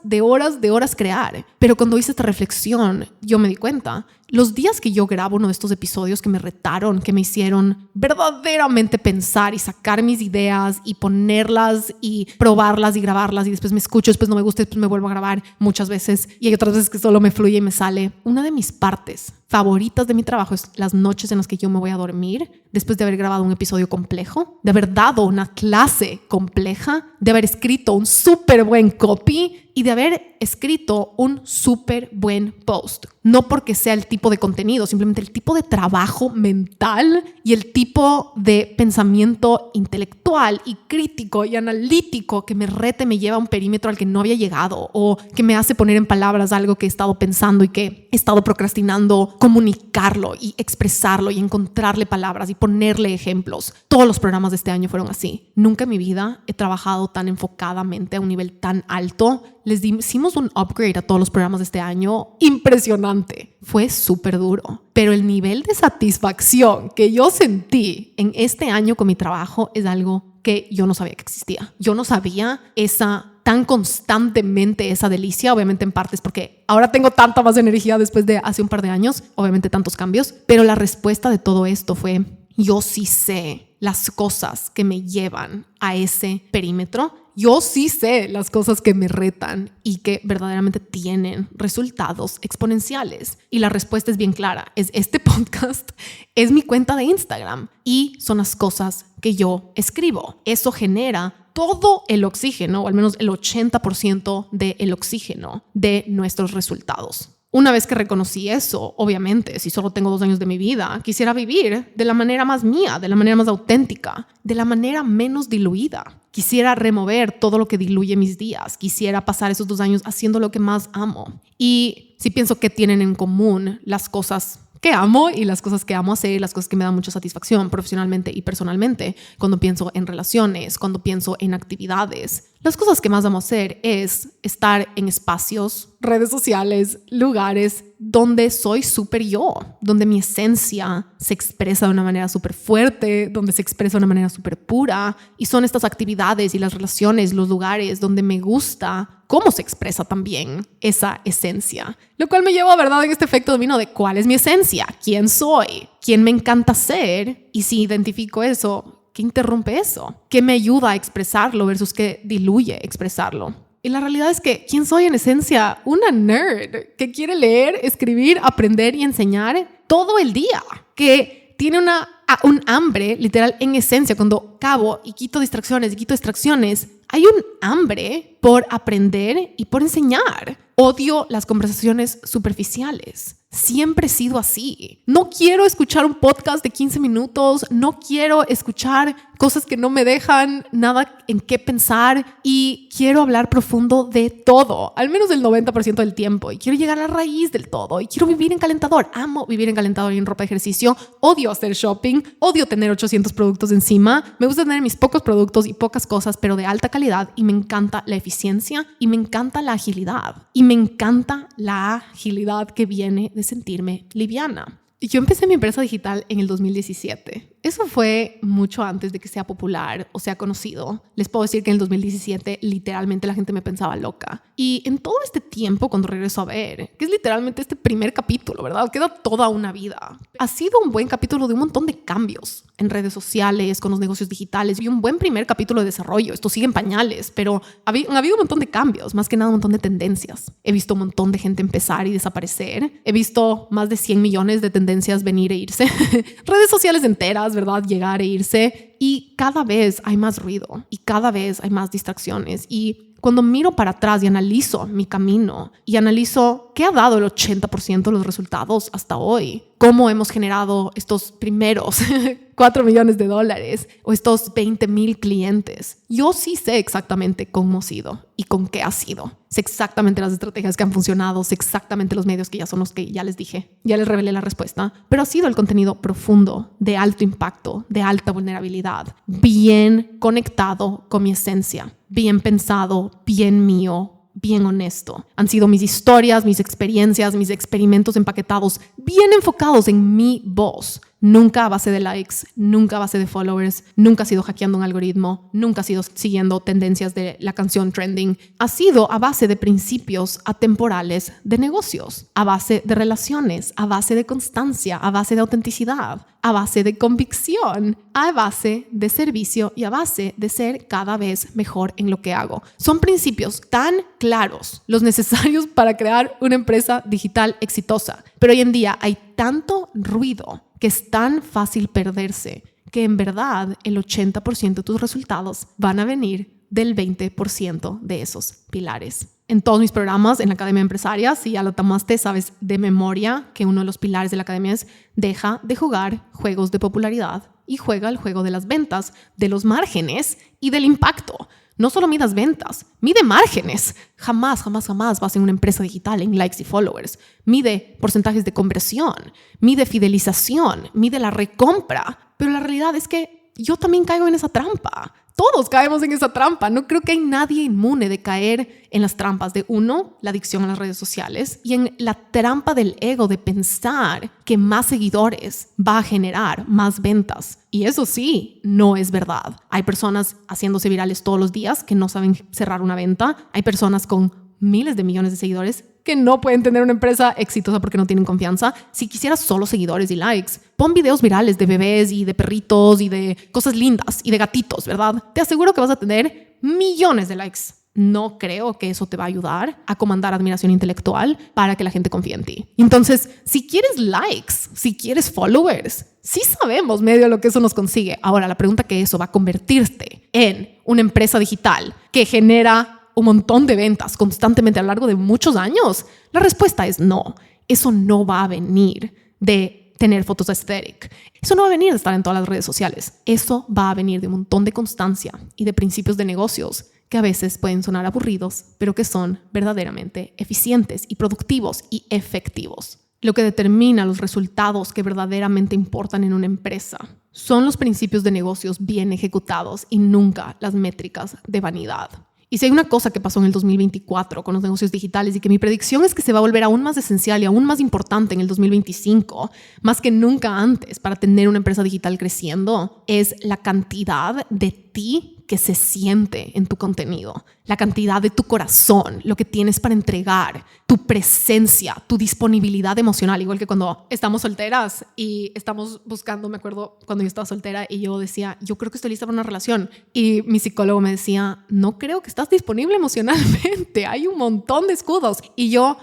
crear. Pero cuando hice esta reflexión, yo me di cuenta, los días que yo grabo uno de estos episodios que me retaron, que me hicieron verdaderamente pensar y sacar mis ideas y ponerlas y probarlas y grabarlas y después me escucho, después no me gusta, después me vuelvo a grabar muchas veces y hay otras veces que solo me fluye y me sale. Una de mis partes favoritas de mi trabajo es las noches en las que yo me voy a dormir después de haber grabado un episodio complejo, de haber dado una clase compleja, de haber escrito un súper buen copy y de haber escrito un súper buen post. No porque sea el tipo de contenido, simplemente el tipo de trabajo mental y el tipo de pensamiento intelectual y crítico y analítico que me rete, me lleva a un perímetro al que no había llegado o que me hace poner en palabras algo que he estado pensando y que he estado procrastinando, comunicarlo y expresarlo y encontrarle palabras y ponerle ejemplos. Todos los programas de este año fueron así. Nunca en mi vida he trabajado tan enfocadamente a un nivel tan alto. Les hicimos un upgrade a todos los programas de este año impresionante. Fue súper duro, pero el nivel de satisfacción que yo sentí en este año con mi trabajo es algo que yo no sabía que existía. Yo no sabía tan constantemente esa delicia, obviamente en parte es porque ahora tengo tanta más energía después de hace un par de años, obviamente tantos cambios, pero la respuesta de todo esto fue, yo sí sé las cosas que me llevan a ese perímetro. Yo sí sé las cosas que me retan y que verdaderamente tienen resultados exponenciales. Y la respuesta es bien clara. Es este podcast, es mi cuenta de Instagram y son las cosas que yo escribo. Eso genera todo el oxígeno, o al menos el 80% del oxígeno de nuestros resultados. Una vez que reconocí eso, obviamente, si solo tengo 2 años de mi vida, quisiera vivir de la manera más mía, de la manera más auténtica, de la manera menos diluida. Quisiera remover todo lo que diluye mis días. Quisiera pasar esos 2 años haciendo lo que más amo. Y si pienso que tienen en común las cosas que amo y las cosas que amo hacer, las cosas que me dan mucha satisfacción profesionalmente y personalmente, cuando pienso en relaciones, cuando pienso en actividades, las cosas que más amo hacer es estar en espacios, redes sociales, lugares donde soy súper yo, donde mi esencia se expresa de una manera súper fuerte, donde se expresa de una manera súper pura, y son estas actividades y las relaciones, los lugares donde me gusta cómo se expresa también esa esencia. Lo cual me lleva, ¿verdad?, en este efecto dominó de cuál es mi esencia, quién soy, quién me encanta ser, y si identifico eso, ¿qué interrumpe eso? ¿Qué me ayuda a expresarlo versus qué diluye expresarlo? Y la realidad es que, ¿quién soy en esencia? Una nerd que quiere leer, escribir, aprender y enseñar todo el día, que tiene un hambre literal en esencia. Cuando cabo y quito distracciones, hay un hambre por aprender y por enseñar. Odio las conversaciones superficiales. Siempre he sido así. No quiero escuchar un podcast de 15 minutos, no quiero escuchar cosas que no me dejan nada en qué pensar, y quiero hablar profundo de todo, al menos del 90% del tiempo, y quiero llegar a la raíz del todo, y quiero vivir en calentador. Amo vivir en calentador y en ropa de ejercicio. Odio hacer shopping, odio tener 800 productos encima. Me gusta tener mis pocos productos y pocas cosas, pero de alta calidad, y me encanta la eficiencia y me encanta la agilidad, y me encanta la agilidad que viene de sentirme liviana. Yo empecé mi empresa digital en el 2017. Eso fue mucho antes de que sea popular o sea conocido. Les puedo decir que en el 2017 literalmente la gente me pensaba loca. Y en todo este tiempo, cuando regreso a ver, que es literalmente este primer capítulo, ¿verdad? Queda toda una vida. Ha sido un buen capítulo de un montón de cambios en redes sociales, con los negocios digitales, y un buen primer capítulo de desarrollo. Esto sigue en pañales, pero ha habido un montón de cambios, más que nada un montón de tendencias. He visto un montón de gente empezar y desaparecer. He visto más de 100 millones de tendencias venir e irse. Redes sociales enteras, ¿verdad? Llegar e irse. Y cada vez hay más ruido y cada vez hay más distracciones. Y cuando miro para atrás y analizo mi camino y analizo qué ha dado el 80% de los resultados hasta hoy, cómo hemos generado estos primeros $4 millones o estos 20,000 clientes, yo sí sé exactamente cómo ha sido y con qué ha sido. Sé exactamente las estrategias que han funcionado, sé exactamente los medios que ya son los que ya les dije, ya les revelé la respuesta, pero ha sido el contenido profundo, de alto impacto, de alta vulnerabilidad, bien conectado con mi esencia, bien pensado, bien mío, bien honesto. Han sido mis historias, mis experiencias, mis experimentos empaquetados, bien enfocados en mi voz. Nunca a base de likes, nunca a base de followers, nunca ha sido hackeando un algoritmo, nunca ha sido siguiendo tendencias de la canción trending. Ha sido a base de principios atemporales de negocios, a base de relaciones, a base de constancia, a base de autenticidad, a base de convicción, a base de servicio y a base de ser cada vez mejor en lo que hago. Son principios tan claros, los necesarios para crear una empresa digital exitosa. Pero hoy en día hay tanto ruido que es tan fácil perderse, que en verdad el 80% de tus resultados van a venir del 20% de esos pilares. En todos mis programas en la Academia Empresaria, si ya lo tomaste, sabes de memoria que uno de los pilares de la Academia es: deja de jugar juegos de popularidad y juega el juego de las ventas, de los márgenes y del impacto. No solo midas ventas, mide márgenes. Jamás vas en una empresa digital en likes y followers. Mide porcentajes de conversión, mide fidelización, mide la recompra. Pero la realidad es que yo también caigo en esa trampa. Todos caemos en esa trampa. No creo que hay nadie inmune de caer en las trampas de, uno, la adicción a las redes sociales, y en la trampa del ego de pensar que más seguidores va a generar más ventas. Y eso sí, no es verdad. Hay personas haciéndose virales todos los días que no saben cerrar una venta. Hay personas con miles de millones de seguidores que no pueden tener una empresa exitosa porque no tienen confianza. Si quisieras solo seguidores y likes, pon videos virales de bebés y de perritos y de cosas lindas y de gatitos, ¿verdad? Te aseguro que vas a tener millones de likes. No creo que eso te va a ayudar a comandar admiración intelectual para que la gente confíe en ti. Entonces, si quieres likes, si quieres followers, sí sabemos medio lo que eso nos consigue. Ahora, la pregunta que eso va a convertirte en una empresa digital que genera un montón de ventas constantemente a lo largo de muchos años, la respuesta es no. Eso no va a venir de tener fotos aesthetic. Eso no va a venir de estar en todas las redes sociales. Eso va a venir de un montón de constancia y de principios de negocios que a veces pueden sonar aburridos, pero que son verdaderamente eficientes y productivos y efectivos. Lo que determina los resultados que verdaderamente importan en una empresa son los principios de negocios bien ejecutados y nunca las métricas de vanidad. Y si hay una cosa que pasó en el 2024 con los negocios digitales y que mi predicción es que se va a volver aún más esencial y aún más importante en el 2025, más que nunca antes para tener una empresa digital creciendo, es la cantidad de ti que se siente en tu contenido, la cantidad de tu corazón, lo que tienes para entregar, tu presencia, tu disponibilidad emocional, igual que cuando estamos solteras y estamos buscando, me acuerdo cuando yo estaba soltera y yo decía, yo creo que estoy lista para una relación, y mi psicólogo me decía, no creo que estás disponible emocionalmente, hay un montón de escudos, y yo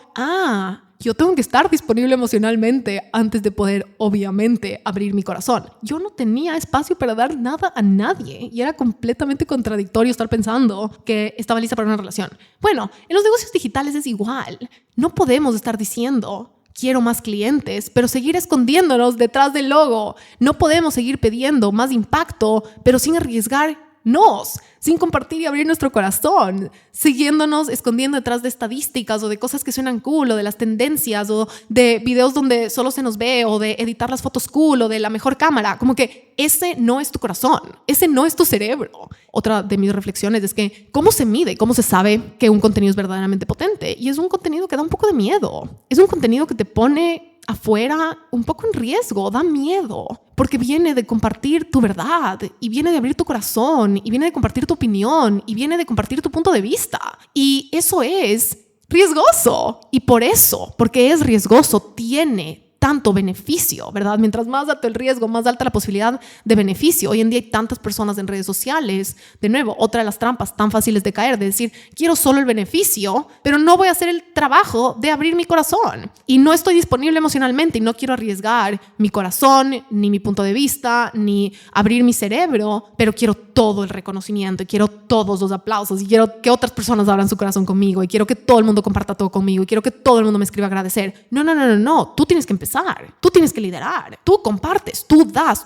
tengo que estar disponible emocionalmente antes de poder, obviamente, abrir mi corazón. Yo no tenía espacio para dar nada a nadie y era completamente contradictorio estar pensando que estaba lista para una relación. Bueno, en los negocios digitales es igual. No podemos estar diciendo quiero más clientes, pero seguir escondiéndonos detrás del logo. No podemos seguir pidiendo más impacto, pero sin arriesgarnos, sin compartir y abrir nuestro corazón, siguiéndonos, escondiendo detrás de estadísticas o de cosas que suenan cool o de las tendencias o de videos donde solo se nos ve o de editar las fotos cool o de la mejor cámara. Como que ese no es tu corazón, ese no es tu cerebro. Otra de mis reflexiones es que ¿cómo se mide? ¿Cómo se sabe que un contenido es verdaderamente potente? Y es un contenido que da un poco de miedo. Es un contenido que te pone afuera un poco en riesgo, da miedo, porque viene de compartir tu verdad y viene de abrir tu corazón y viene de compartir tu opinión y viene de compartir tu punto de vista, y eso es riesgoso, y por eso, porque es riesgoso, tiene tanto beneficio, ¿verdad? Mientras más alto el riesgo, más alta la posibilidad de beneficio. Hoy en día hay tantas personas en redes sociales, de nuevo, otra de las trampas tan fáciles de caer, de decir, quiero solo el beneficio, pero no voy a hacer el trabajo de abrir mi corazón. Y no estoy disponible emocionalmente y no quiero arriesgar mi corazón, ni mi punto de vista, ni abrir mi cerebro, pero quiero todo el reconocimiento y quiero todos los aplausos y quiero que otras personas abran su corazón conmigo y quiero que todo el mundo comparta todo conmigo y quiero que todo el mundo me escriba a agradecer. No. Tú tienes que empezar. Tú tienes que liderar, tú compartes, tú das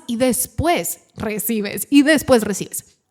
y después recibes.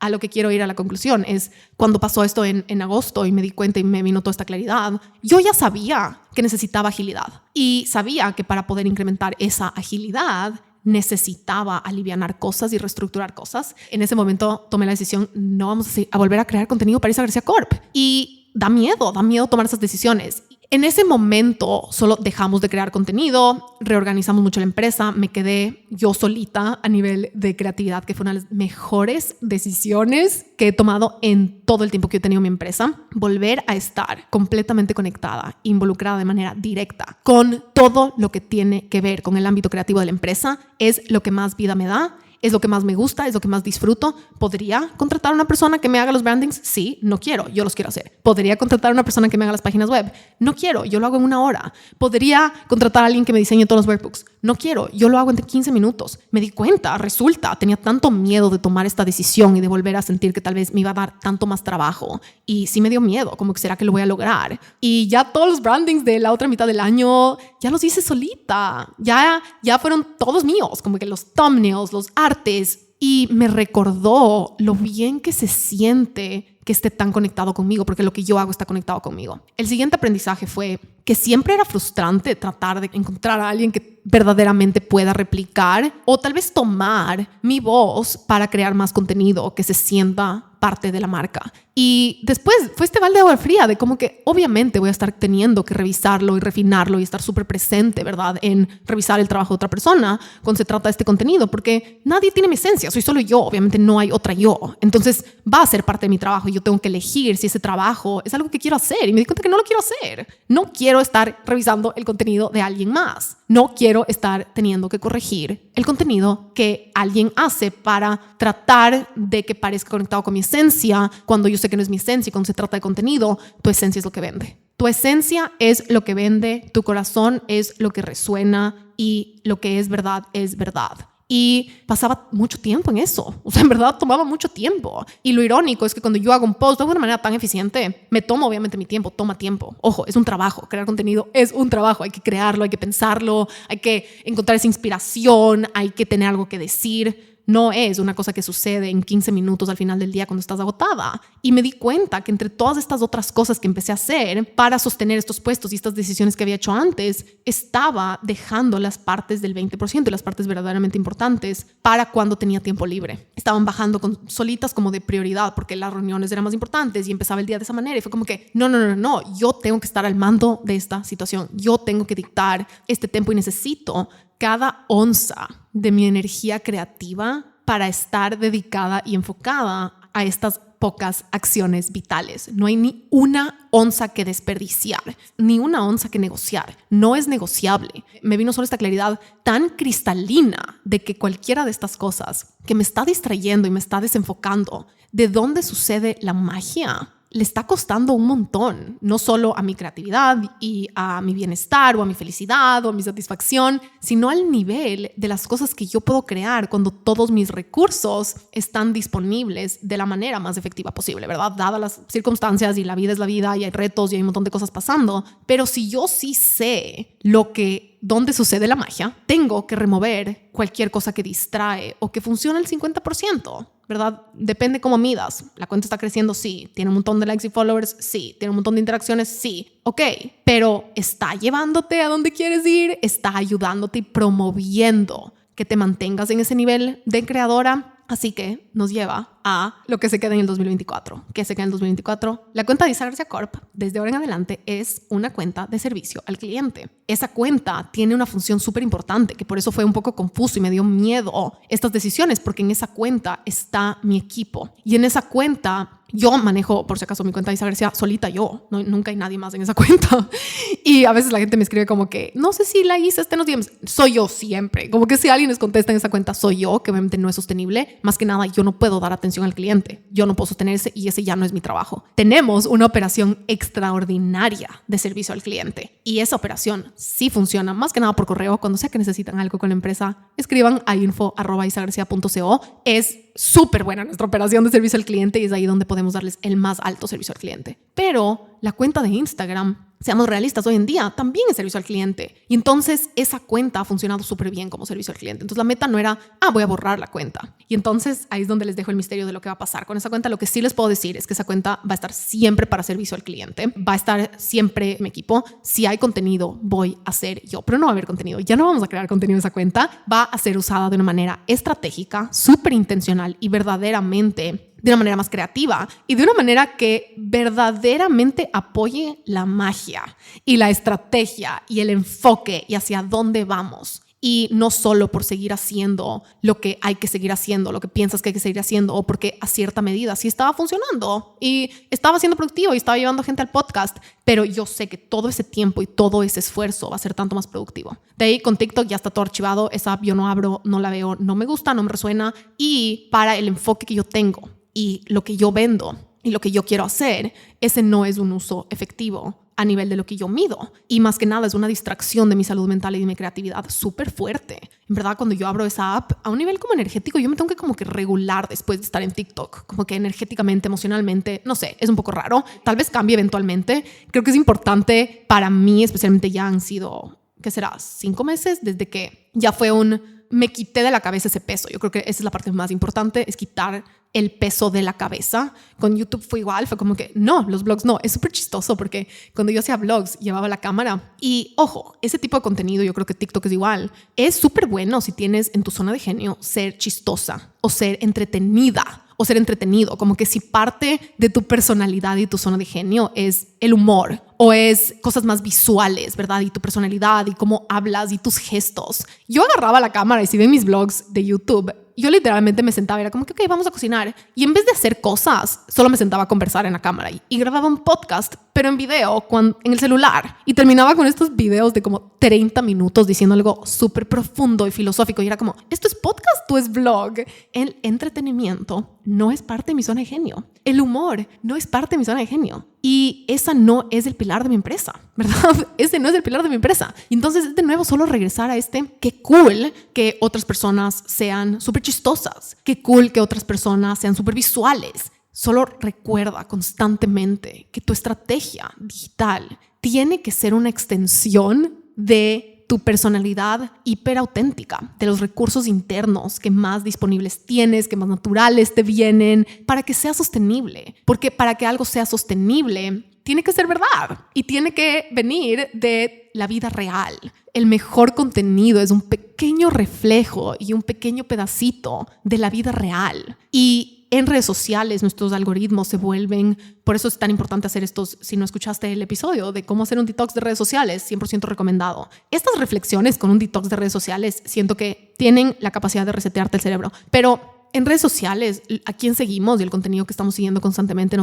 A lo que quiero ir a la conclusión es, cuando pasó esto en agosto y me di cuenta y me vino toda esta claridad, yo ya sabía que necesitaba agilidad y sabía que para poder incrementar esa agilidad necesitaba alivianar cosas y reestructurar cosas. En ese momento tomé la decisión, no vamos a volver a crear contenido para Isa García Corp. Y da miedo tomar esas decisiones. En ese momento solo dejamos de crear contenido, reorganizamos mucho la empresa, me quedé yo solita a nivel de creatividad, que fue una de las mejores decisiones que he tomado en todo el tiempo que he tenido mi empresa. Volver a estar completamente conectada, involucrada de manera directa con todo lo que tiene que ver con el ámbito creativo de la empresa es lo que más vida me da. Es lo que más me gusta, es lo que más disfruto. ¿Podría contratar a una persona que me haga los brandings? Sí, no quiero, yo los quiero hacer. ¿Podría contratar a una persona que me haga las páginas web? No quiero, yo lo hago en 1 hora. ¿Podría contratar a alguien que me diseñe todos los workbooks? No quiero, yo lo hago en 15 minutos. Me di cuenta, tenía tanto miedo de tomar esta decisión y de volver a sentir que tal vez me iba a dar tanto más trabajo. Y sí me dio miedo, como que será que lo voy a lograr. Y ya todos los brandings de la otra mitad del año ya los hice solita. Ya fueron todos míos, como que los thumbnails, los artes, y me recordó lo bien que se siente que esté tan conectado conmigo, porque lo que yo hago está conectado conmigo. El siguiente aprendizaje fue que siempre era frustrante tratar de encontrar a alguien que verdaderamente pueda replicar o tal vez tomar mi voz para crear más contenido que se sienta parte de la marca. Y después fue este balde de agua fría de como que obviamente voy a estar teniendo que revisarlo y refinarlo y estar súper presente, ¿verdad? En revisar el trabajo de otra persona cuando se trata de este contenido, porque nadie tiene mi esencia, soy solo yo, obviamente no hay otra yo. Entonces va a ser parte de mi trabajo y yo tengo que elegir si ese trabajo es algo que quiero hacer, y me di cuenta que no lo quiero hacer. No quiero quiero estar revisando el contenido de alguien más. No quiero estar teniendo que corregir el contenido que alguien hace para tratar de que parezca conectado con mi esencia, cuando yo sé que no es mi esencia. Cuando se trata de contenido, tu esencia es lo que vende. Tu esencia es lo que vende, tu corazón es lo que resuena y lo que es verdad es verdad. Y pasaba mucho tiempo en eso. O sea, en verdad tomaba mucho tiempo. Y lo irónico es que cuando yo hago un post de una manera tan eficiente, me tomo obviamente mi tiempo, toma tiempo. Ojo, es un trabajo. Crear contenido es un trabajo. Hay que crearlo, hay que pensarlo, hay que encontrar esa inspiración, hay que tener algo que decir. No es una cosa que sucede en 15 minutos al final del día cuando estás agotada. Y me di cuenta que entre todas estas otras cosas que empecé a hacer para sostener estos puestos y estas decisiones que había hecho antes, estaba dejando las partes del 20% y las partes verdaderamente importantes para cuando tenía tiempo libre. Estaban bajando solitas como de prioridad porque las reuniones eran más importantes y empezaba el día de esa manera. Y fue como que no, yo tengo que estar al mando de esta situación. Yo tengo que dictar este tiempo y necesito cada onza de mi energía creativa para estar dedicada y enfocada a estas pocas acciones vitales. No hay ni una onza que desperdiciar, ni una onza que negociar. No es negociable. Me vino solo esta claridad tan cristalina de que cualquiera de estas cosas que me está distrayendo y me está desenfocando, ¿de dónde sucede la magia? Le está costando un montón, no solo a mi creatividad y a mi bienestar o a mi felicidad o a mi satisfacción, sino al nivel de las cosas que yo puedo crear cuando todos mis recursos están disponibles de la manera más efectiva posible, ¿verdad? Dadas las circunstancias y la vida es la vida y hay retos y hay un montón de cosas pasando, pero si yo sí sé dónde sucede la magia, tengo que remover cualquier cosa que distrae o que funciona al 50%. ¿Verdad? Depende cómo midas. La cuenta está creciendo, sí. Tiene un montón de likes y followers, sí. Tiene un montón de interacciones, sí. Ok, pero ¿está llevándote a donde quieres ir? ¿Está ayudándote y promoviendo que te mantengas en ese nivel de creadora? Así que nos lleva a lo que se queda en el 2024. ¿Qué se queda en el 2024? La cuenta de Isa García Corp, desde ahora en adelante, es una cuenta de servicio al cliente. Esa cuenta tiene una función súper importante, que por eso fue un poco confuso y me dio miedo estas decisiones, porque en esa cuenta está mi equipo. Y en esa cuenta yo manejo, por si acaso, mi cuenta de Isa García solita yo. No, nunca hay nadie más en esa cuenta. Y a veces la gente me escribe como que, no sé si la Isa está en los DMs. Soy yo siempre. Como que si alguien les contesta en esa cuenta, soy yo, que obviamente no es sostenible. Más que nada, yo no puedo dar atención al cliente. Yo no puedo sostenerse y ese ya no es mi trabajo. Tenemos una operación extraordinaria de servicio al cliente. Y esa operación sí funciona, más que nada por correo. Cuando sea que necesitan algo con la empresa, escriban a info@isagarcia.co. Es súper buena nuestra operación de servicio al cliente y es ahí donde podemos darles el más alto servicio al cliente. Pero la cuenta de Instagram, seamos realistas, hoy en día también es servicio al cliente. Y entonces esa cuenta ha funcionado súper bien como servicio al cliente. Entonces la meta no era, voy a borrar la cuenta. Y entonces ahí es donde les dejo el misterio de lo que va a pasar con esa cuenta. Lo que sí les puedo decir es que esa cuenta va a estar siempre para servicio al cliente. Va a estar siempre mi equipo. Si hay contenido, voy a hacer yo. Pero no va a haber contenido. Ya no vamos a crear contenido en esa cuenta. Va a ser usada de una manera estratégica, súper intencional y verdaderamente de una manera más creativa y de una manera que verdaderamente apoye la magia y la estrategia y el enfoque y hacia dónde vamos. Y no solo por seguir haciendo lo que hay que seguir haciendo, lo que piensas que hay que seguir haciendo, o porque a cierta medida sí estaba funcionando y estaba siendo productivo y estaba llevando gente al podcast, pero yo sé que todo ese tiempo y todo ese esfuerzo va a ser tanto más productivo. De ahí con TikTok ya está todo archivado, esa app yo no abro, no la veo, no me gusta, no me resuena, y para el enfoque que yo tengo y lo que yo vendo y lo que yo quiero hacer, ese no es un uso efectivo a nivel de lo que yo mido. Y más que nada es una distracción de mi salud mental y de mi creatividad súper fuerte. En verdad, cuando yo abro esa app, a un nivel como energético, yo me tengo que como que regular después de estar en TikTok. Como que energéticamente, emocionalmente, no sé, es un poco raro. Tal vez cambie eventualmente. Creo que es importante para mí, especialmente ya han sido, ¿qué será? 5 meses desde que ya fue me quité de la cabeza ese peso. Yo creo que esa es la parte más importante, es quitar el peso de la cabeza. Con YouTube fue igual, fue como que no, los vlogs no. Es súper chistoso porque cuando yo hacía vlogs llevaba la cámara y ojo, ese tipo de contenido, yo creo que TikTok es igual. Es súper bueno si tienes en tu zona de genio ser chistosa o ser entretenida o ser entretenido, como que si parte de tu personalidad y tu zona de genio es el humor o es cosas más visuales, ¿verdad? Y tu personalidad y cómo hablas y tus gestos. Yo agarraba la cámara y si ven mis vlogs de YouTube, yo literalmente me sentaba y era como que, ok, vamos a cocinar. Y en vez de hacer cosas, solo me sentaba a conversar en la cámara y grababa un podcast pero en video, en el celular. Y terminaba con estos videos de como 30 minutos diciendo algo súper profundo y filosófico. Y era como, ¿esto es podcast o es vlog? El entretenimiento no es parte de mi zona de genio. El humor no es parte de mi zona de genio. Y esa no es el pilar de mi empresa, ¿verdad? Ese no es el pilar de mi empresa. Y entonces, de nuevo, solo regresar a qué cool que otras personas sean súper chistosas. Qué cool que otras personas sean súper visuales. Solo recuerda constantemente que tu estrategia digital tiene que ser una extensión de tu personalidad hiperauténtica, de los recursos internos que más disponibles tienes, que más naturales te vienen, para que sea sostenible. Porque para que algo sea sostenible, tiene que ser verdad y tiene que venir de la vida real. El mejor contenido es un pequeño reflejo y un pequeño pedacito de la vida real. Y en redes sociales nuestros algoritmos se vuelven, por eso es tan importante hacer estos, si no escuchaste el episodio de cómo hacer un detox de redes sociales, 100% recomendado. Estas reflexiones con un detox de redes sociales siento que tienen la capacidad de resetearte el cerebro, pero en redes sociales, a quien seguimos y el contenido que estamos siguiendo constantemente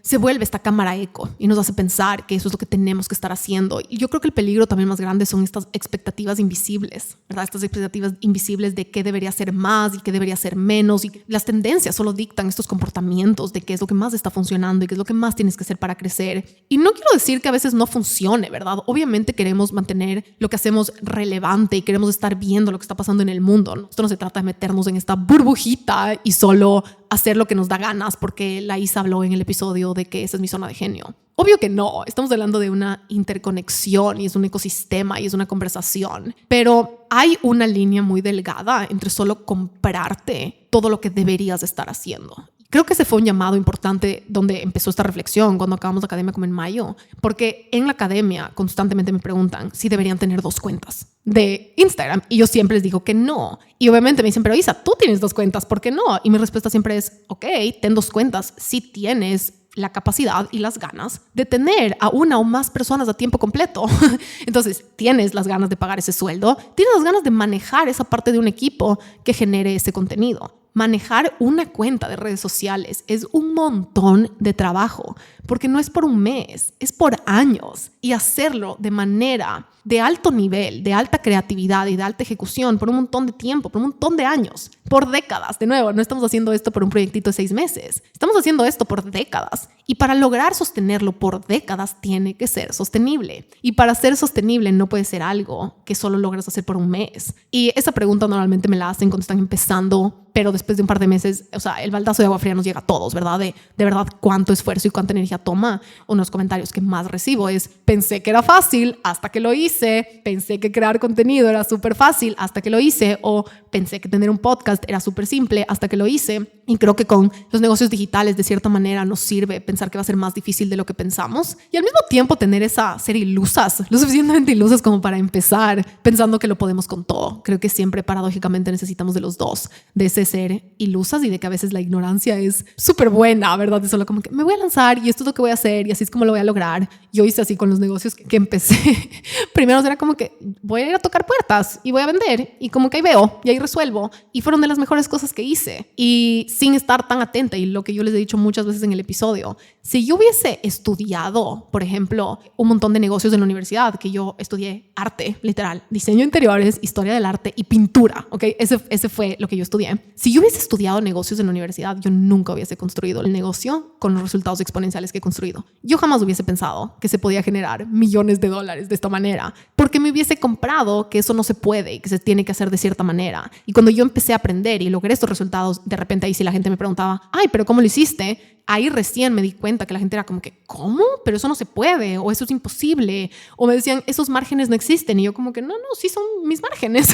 se vuelve esta cámara eco y nos hace pensar que eso es lo que tenemos que estar haciendo. Y yo creo que el peligro también más grande son estas expectativas invisibles, ¿verdad? Estas expectativas invisibles de qué debería ser más y qué debería ser menos. Y las tendencias solo dictan estos comportamientos de qué es lo que más está funcionando y qué es lo que más tienes que hacer para crecer. Y no quiero decir que a veces no funcione, ¿verdad? Obviamente queremos mantener lo que hacemos relevante y queremos estar viendo lo que está pasando en el mundo. Esto no se trata de meternos en esta burbujita y solo hacer lo que nos da ganas porque la Isa habló en el episodio de que esa es mi zona de genio. Obvio que no, estamos hablando de una interconexión y es un ecosistema y es una conversación, pero hay una línea muy delgada entre solo comprarte todo lo que deberías estar haciendo. Creo que ese fue un llamado importante donde empezó esta reflexión cuando acabamos la academia como en mayo, porque en la academia constantemente me preguntan si deberían tener 2 cuentas de Instagram y yo siempre les digo que no. Y obviamente me dicen, pero Isa, tú tienes 2 cuentas, ¿por qué no? Y mi respuesta siempre es, ok, ten 2 cuentas si tienes la capacidad y las ganas de tener a una o más personas a tiempo completo. Entonces, tienes las ganas de pagar ese sueldo, tienes las ganas de manejar esa parte de un equipo que genere ese contenido. Manejar una cuenta de redes sociales es un montón de trabajo, porque no es por un mes, es por años. Y hacerlo de manera de alto nivel, de alta creatividad y de alta ejecución por un montón de tiempo, por un montón de años, por décadas. De nuevo, no estamos haciendo esto por un proyectito de 6 meses, estamos haciendo esto por décadas. Y para lograr sostenerlo por décadas tiene que ser sostenible. Y para ser sostenible no puede ser algo que solo logras hacer por un mes. Y esa pregunta normalmente me la hacen cuando están empezando, pero después de un par de meses, o sea, el baldazo de agua fría nos llega a todos, ¿verdad? De verdad cuánto esfuerzo y cuánta energía toma. Uno de los comentarios que más recibo es, pensé que era fácil hasta que lo hice, pensé que crear contenido era súper fácil hasta que lo hice, o pensé que tener un podcast era súper simple hasta que lo hice. Y creo que con los negocios digitales de cierta manera nos sirve pensar que va a ser más difícil de lo que pensamos y al mismo tiempo ser ilusas, lo suficientemente ilusas como para empezar pensando que lo podemos con todo. Creo que siempre paradójicamente necesitamos de los dos, de ese ser ilusas y de que a veces la ignorancia es súper buena, ¿verdad? Es solo como que me voy a lanzar y esto es lo que voy a hacer y así es como lo voy a lograr. Yo hice así con los negocios que empecé. Primero era como que voy a ir a tocar puertas y voy a vender y como que ahí veo y ahí resuelvo, y fueron de las mejores cosas que hice y sin estar tan atenta. Y lo que yo les he dicho muchas veces en el episodio, si yo hubiese estudiado, por ejemplo, un montón de negocios en la universidad, que yo estudié arte, literal, diseño de interiores, historia del arte y pintura, ¿ok? Ese fue lo que yo estudié. Si yo hubiese estudiado negocios en la universidad, yo nunca hubiese construido el negocio con los resultados exponenciales que he construido. Yo jamás hubiese pensado que se podía generar millones de dólares de esta manera, porque me hubiese comprado que eso no se puede y que se tiene que hacer de cierta manera. Y cuando yo empecé a aprender y logré estos resultados, de repente ahí sí la gente me preguntaba, ay, pero ¿cómo lo hiciste? Ahí recién me di cuenta que la gente era como que, ¿cómo? Pero eso no se puede, o eso es imposible, o me decían, esos márgenes no existen, y yo como que, no, sí son mis márgenes,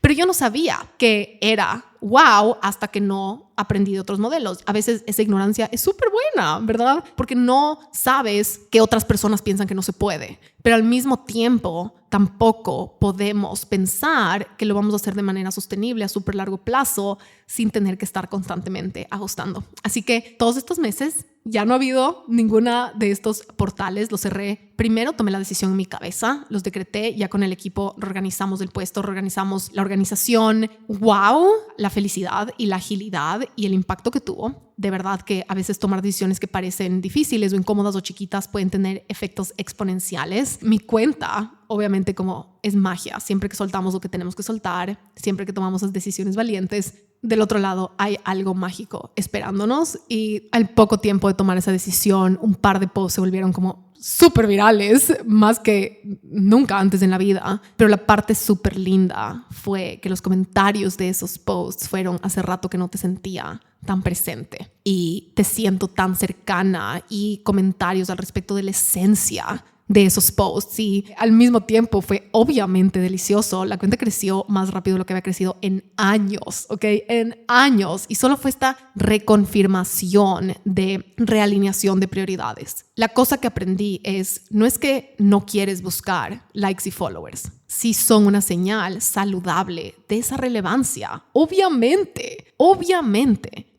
pero yo no sabía que era wow hasta que no aprendí de otros modelos. A veces esa ignorancia es súper buena, ¿verdad? Porque no sabes que otras personas piensan que no se puede, pero al mismo tiempo tampoco podemos pensar que lo vamos a hacer de manera sostenible a súper largo plazo sin tener que estar constantemente ajustando. Así que todos estos meses Ya no ha habido ninguna de estos portales, los cerré. Primero tomé la decisión en mi cabeza, los decreté, ya con el equipo reorganizamos el puesto, reorganizamos la organización. ¡Wow! La felicidad y la agilidad y el impacto que tuvo. De verdad que a veces tomar decisiones que parecen difíciles o incómodas o chiquitas pueden tener efectos exponenciales. Mi cuenta, obviamente, como es magia, siempre que soltamos lo que tenemos que soltar, siempre que tomamos las decisiones valientes, del otro lado hay algo mágico esperándonos, y al poco tiempo de tomar esa decisión, un par de posts se volvieron como súper virales, más que nunca antes en la vida. Pero la parte súper linda fue que los comentarios de esos posts fueron: hace rato que no te sentía tan presente y te siento tan cercana, y comentarios al respecto de la esencia de esos posts. Y al mismo tiempo fue obviamente delicioso. La cuenta creció más rápido de lo que había crecido en años, ¿ok? En años. Y solo fue esta reconfirmación de realineación de prioridades. La cosa que aprendí es, no es que no quieres buscar likes y followers. Sí son una señal saludable de esa relevancia. Obviamente.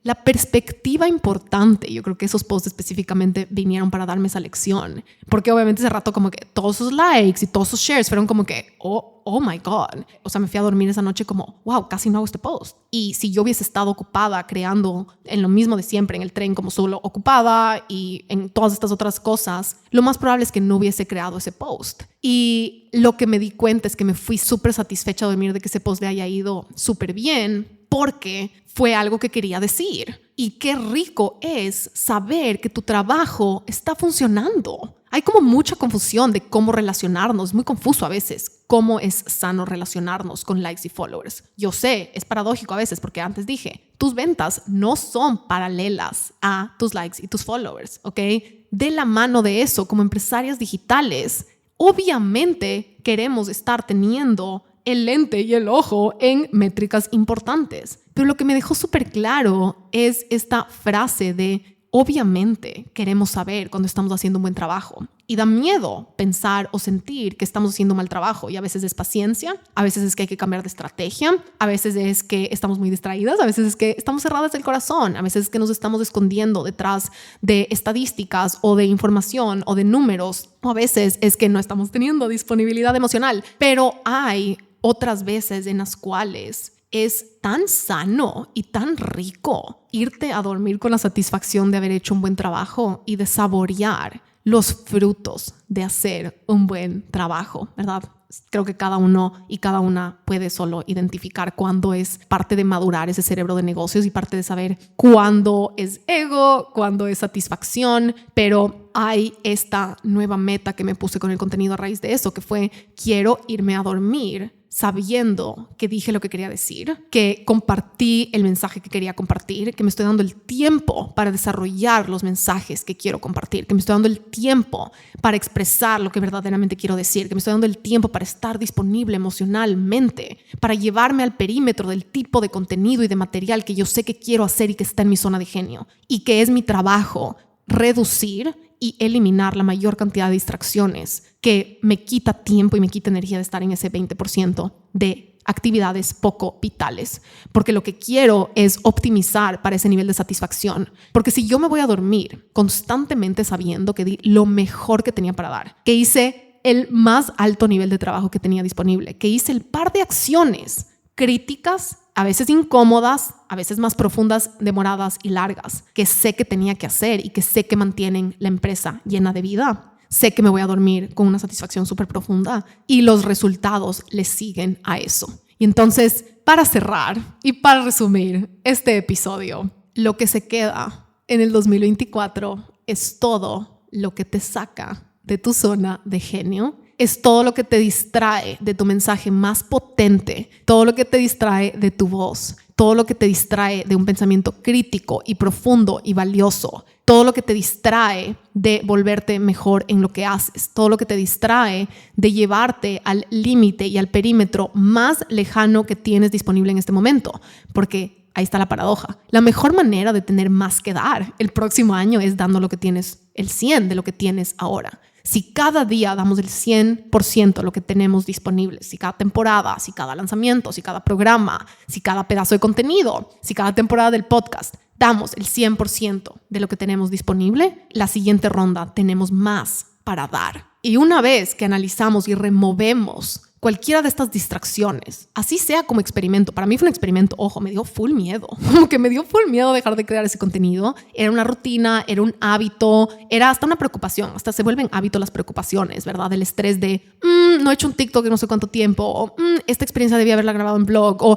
La perspectiva importante, yo creo que esos posts específicamente vinieron para darme esa lección, porque obviamente ese rato como que todos esos likes y todos esos shares fueron como que, oh my God. O sea, me fui a dormir esa noche como, wow, casi no hago este post. Y si yo hubiese estado ocupada creando en lo mismo de siempre, en el tren como solo ocupada y en todas estas otras cosas, lo más probable es que no hubiese creado ese post. Y lo que me di cuenta es que me fui súper satisfecha de dormir de que ese post le haya ido súper bien, porque fue algo que quería decir. Y qué rico es saber que tu trabajo está funcionando. Hay como mucha confusión de cómo relacionarnos, muy confuso a veces, cómo es sano relacionarnos con likes y followers. Yo sé, es paradójico a veces, porque antes dije, tus ventas no son paralelas a tus likes y tus followers, ¿ok? De la mano de eso, como empresarias digitales, obviamente queremos estar teniendo el lente y el ojo en métricas importantes. Pero lo que me dejó súper claro es esta frase de: obviamente queremos saber cuando estamos haciendo un buen trabajo. Y da miedo pensar o sentir que estamos haciendo un mal trabajo. Y a veces es paciencia, a veces es que hay que cambiar de estrategia, a veces es que estamos muy distraídas, a veces es que estamos cerradas del corazón, a veces es que nos estamos escondiendo detrás de estadísticas o de información o de números, o a veces es que no estamos teniendo disponibilidad emocional. Pero hay otras veces en las cuales es tan sano y tan rico irte a dormir con la satisfacción de haber hecho un buen trabajo y de saborear los frutos de hacer un buen trabajo, ¿verdad? Creo que cada uno y cada una puede solo identificar cuándo es parte de madurar ese cerebro de negocios y parte de saber cuándo es ego, cuándo es satisfacción. Pero hay esta nueva meta que me puse con el contenido a raíz de eso, que fue: quiero irme a dormir sabiendo que dije lo que quería decir, que compartí el mensaje que quería compartir, que me estoy dando el tiempo para desarrollar los mensajes que quiero compartir, que me estoy dando el tiempo para expresar lo que verdaderamente quiero decir, que me estoy dando el tiempo para estar disponible emocionalmente, para llevarme al perímetro del tipo de contenido y de material que yo sé que quiero hacer y que está en mi zona de genio, y que es mi trabajo reducir y eliminar la mayor cantidad de distracciones que me quita tiempo y me quita energía de estar en ese 20% de actividades poco vitales, porque lo que quiero es optimizar para ese nivel de satisfacción. Porque si yo me voy a dormir constantemente sabiendo que di lo mejor que tenía para dar, que hice el más alto nivel de trabajo que tenía disponible, que hice el par de acciones críticas, a veces incómodas, a veces más profundas, demoradas y largas, que sé que tenía que hacer y que sé que mantienen la empresa llena de vida, sé que me voy a dormir con una satisfacción súper profunda, y los resultados le siguen a eso. Y entonces, para cerrar y para resumir este episodio, lo que se queda en el 2024 es todo lo que te saca de tu zona de genio. Es todo lo que te distrae de tu mensaje más potente, todo lo que te distrae de tu voz, todo lo que te distrae de un pensamiento crítico y profundo y valioso, todo lo que te distrae de volverte mejor en lo que haces, todo lo que te distrae de llevarte al límite y al perímetro más lejano que tienes disponible en este momento. Porque ahí está la paradoja. La mejor manera de tener más que dar el próximo año es dando lo que tienes, el 100 de lo que tienes ahora. Si cada día damos el 100% de lo que tenemos disponible, si cada temporada, si cada lanzamiento, si cada programa, si cada pedazo de contenido, si cada temporada del podcast damos el 100% de lo que tenemos disponible, la siguiente ronda tenemos más para dar. Y una vez que analizamos y removemos cualquiera de estas distracciones, así sea como experimento. Para mí fue un experimento, ojo, me dio full miedo. Como que me dio full miedo dejar de crear ese contenido. Era una rutina, era un hábito, era hasta una preocupación. Hasta se vuelven hábitos las preocupaciones, ¿verdad? El estrés de, no he hecho un TikTok en no sé cuánto tiempo, o esta experiencia debía haberla grabado en blog, o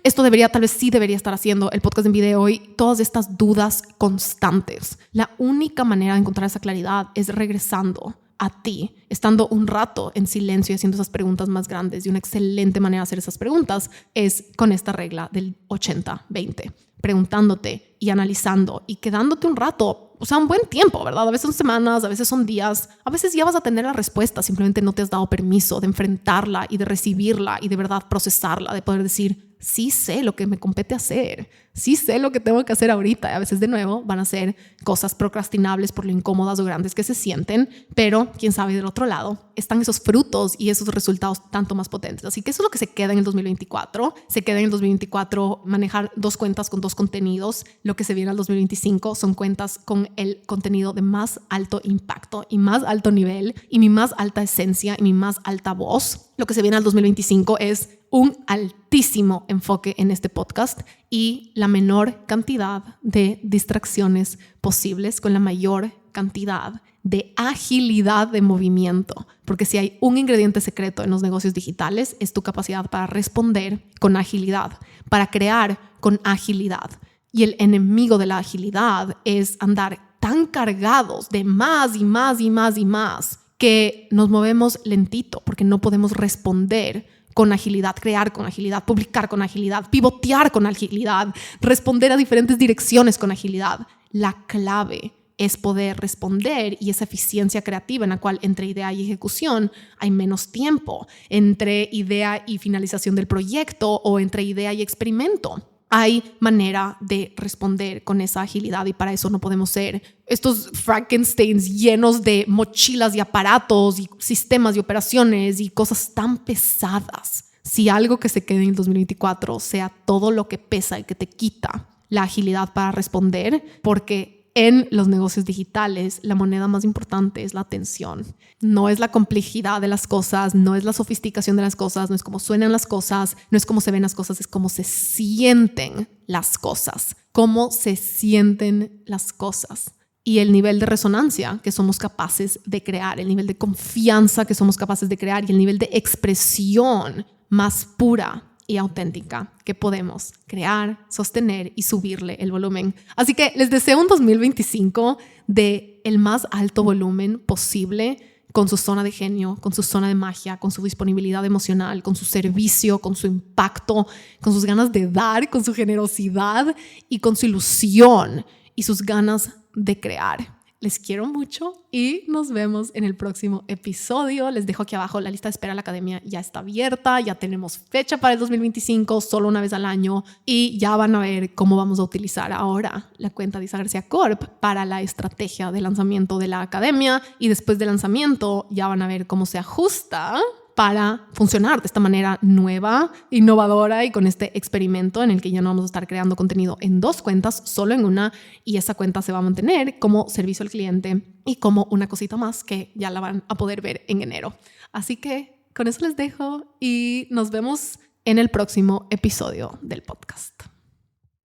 esto tal vez sí debería estar haciendo el podcast en video, y todas estas dudas constantes. La única manera de encontrar esa claridad es regresando a ti, estando un rato en silencio y haciendo esas preguntas más grandes. Y una excelente manera de hacer esas preguntas es con esta regla del 80-20, preguntándote y analizando y quedándote un rato, o sea, un buen tiempo, ¿verdad? A veces son semanas, a veces son días, a veces ya vas a tener la respuesta, simplemente no te has dado permiso de enfrentarla y de recibirla y de verdad procesarla, de poder decir, sí sé lo que me compete hacer, sí sé lo que tengo que hacer ahorita. Y a veces de nuevo van a ser cosas procrastinables por lo incómodas o grandes que se sienten, pero quién sabe, del otro lado están esos frutos y esos resultados tanto más potentes. Así que eso es lo que se queda en el 2024. Se queda en el 2024 manejar 2 cuentas con 2 contenidos. Lo que se viene al 2025 son cuentas con el contenido de más alto impacto y más alto nivel y mi más alta esencia y mi más alta voz. Lo que se viene al 2025 es un altísimo enfoque en este podcast y la menor cantidad de distracciones posibles con la mayor cantidad de agilidad de movimiento. Porque si hay un ingrediente secreto en los negocios digitales es tu capacidad para responder con agilidad, para crear con agilidad. Y el enemigo de la agilidad es andar tan cargados de más y más y más y más que nos movemos lentito porque no podemos responder con agilidad, crear con agilidad, publicar con agilidad, pivotear con agilidad, responder a diferentes direcciones con agilidad. La clave es poder responder y esa eficiencia creativa en la cual entre idea y ejecución hay menos tiempo, entre idea y finalización del proyecto o entre idea y experimento. Hay manera de responder con esa agilidad y para eso no podemos ser estos Frankensteins llenos de mochilas y aparatos y sistemas y operaciones y cosas tan pesadas. Si algo que se quede en el 2024 sea todo lo que pesa y que te quita la agilidad para responder, porque en los negocios digitales, la moneda más importante es la atención. No es la complejidad de las cosas, no es la sofisticación de las cosas, no es cómo suenan las cosas, no es cómo se ven las cosas, es cómo se sienten las cosas, cómo se sienten las cosas. Y el nivel de resonancia que somos capaces de crear, el nivel de confianza que somos capaces de crear y el nivel de expresión más pura y auténtica que podemos crear, sostener y subirle el volumen. Así que les deseo un 2025 de el más alto volumen posible, con su zona de genio, con su zona de magia, con su disponibilidad emocional, con su servicio, con su impacto, con sus ganas de dar, con su generosidad y con su ilusión y sus ganas de crear. Les quiero mucho y nos vemos en el próximo episodio. Les dejo aquí abajo la lista de espera. La academia ya está abierta, ya tenemos fecha para el 2025, solo una vez al año, y ya van a ver cómo vamos a utilizar ahora la cuenta de Isa García Corp para la estrategia de lanzamiento de la academia, y después del lanzamiento ya van a ver cómo se ajusta para funcionar de esta manera nueva, innovadora y con este experimento en el que ya no vamos a estar creando contenido en 2 cuentas, solo en una, y esa cuenta se va a mantener como servicio al cliente y como una cosita más que ya la van a poder ver en enero. Así que con eso les dejo y nos vemos en el próximo episodio del podcast.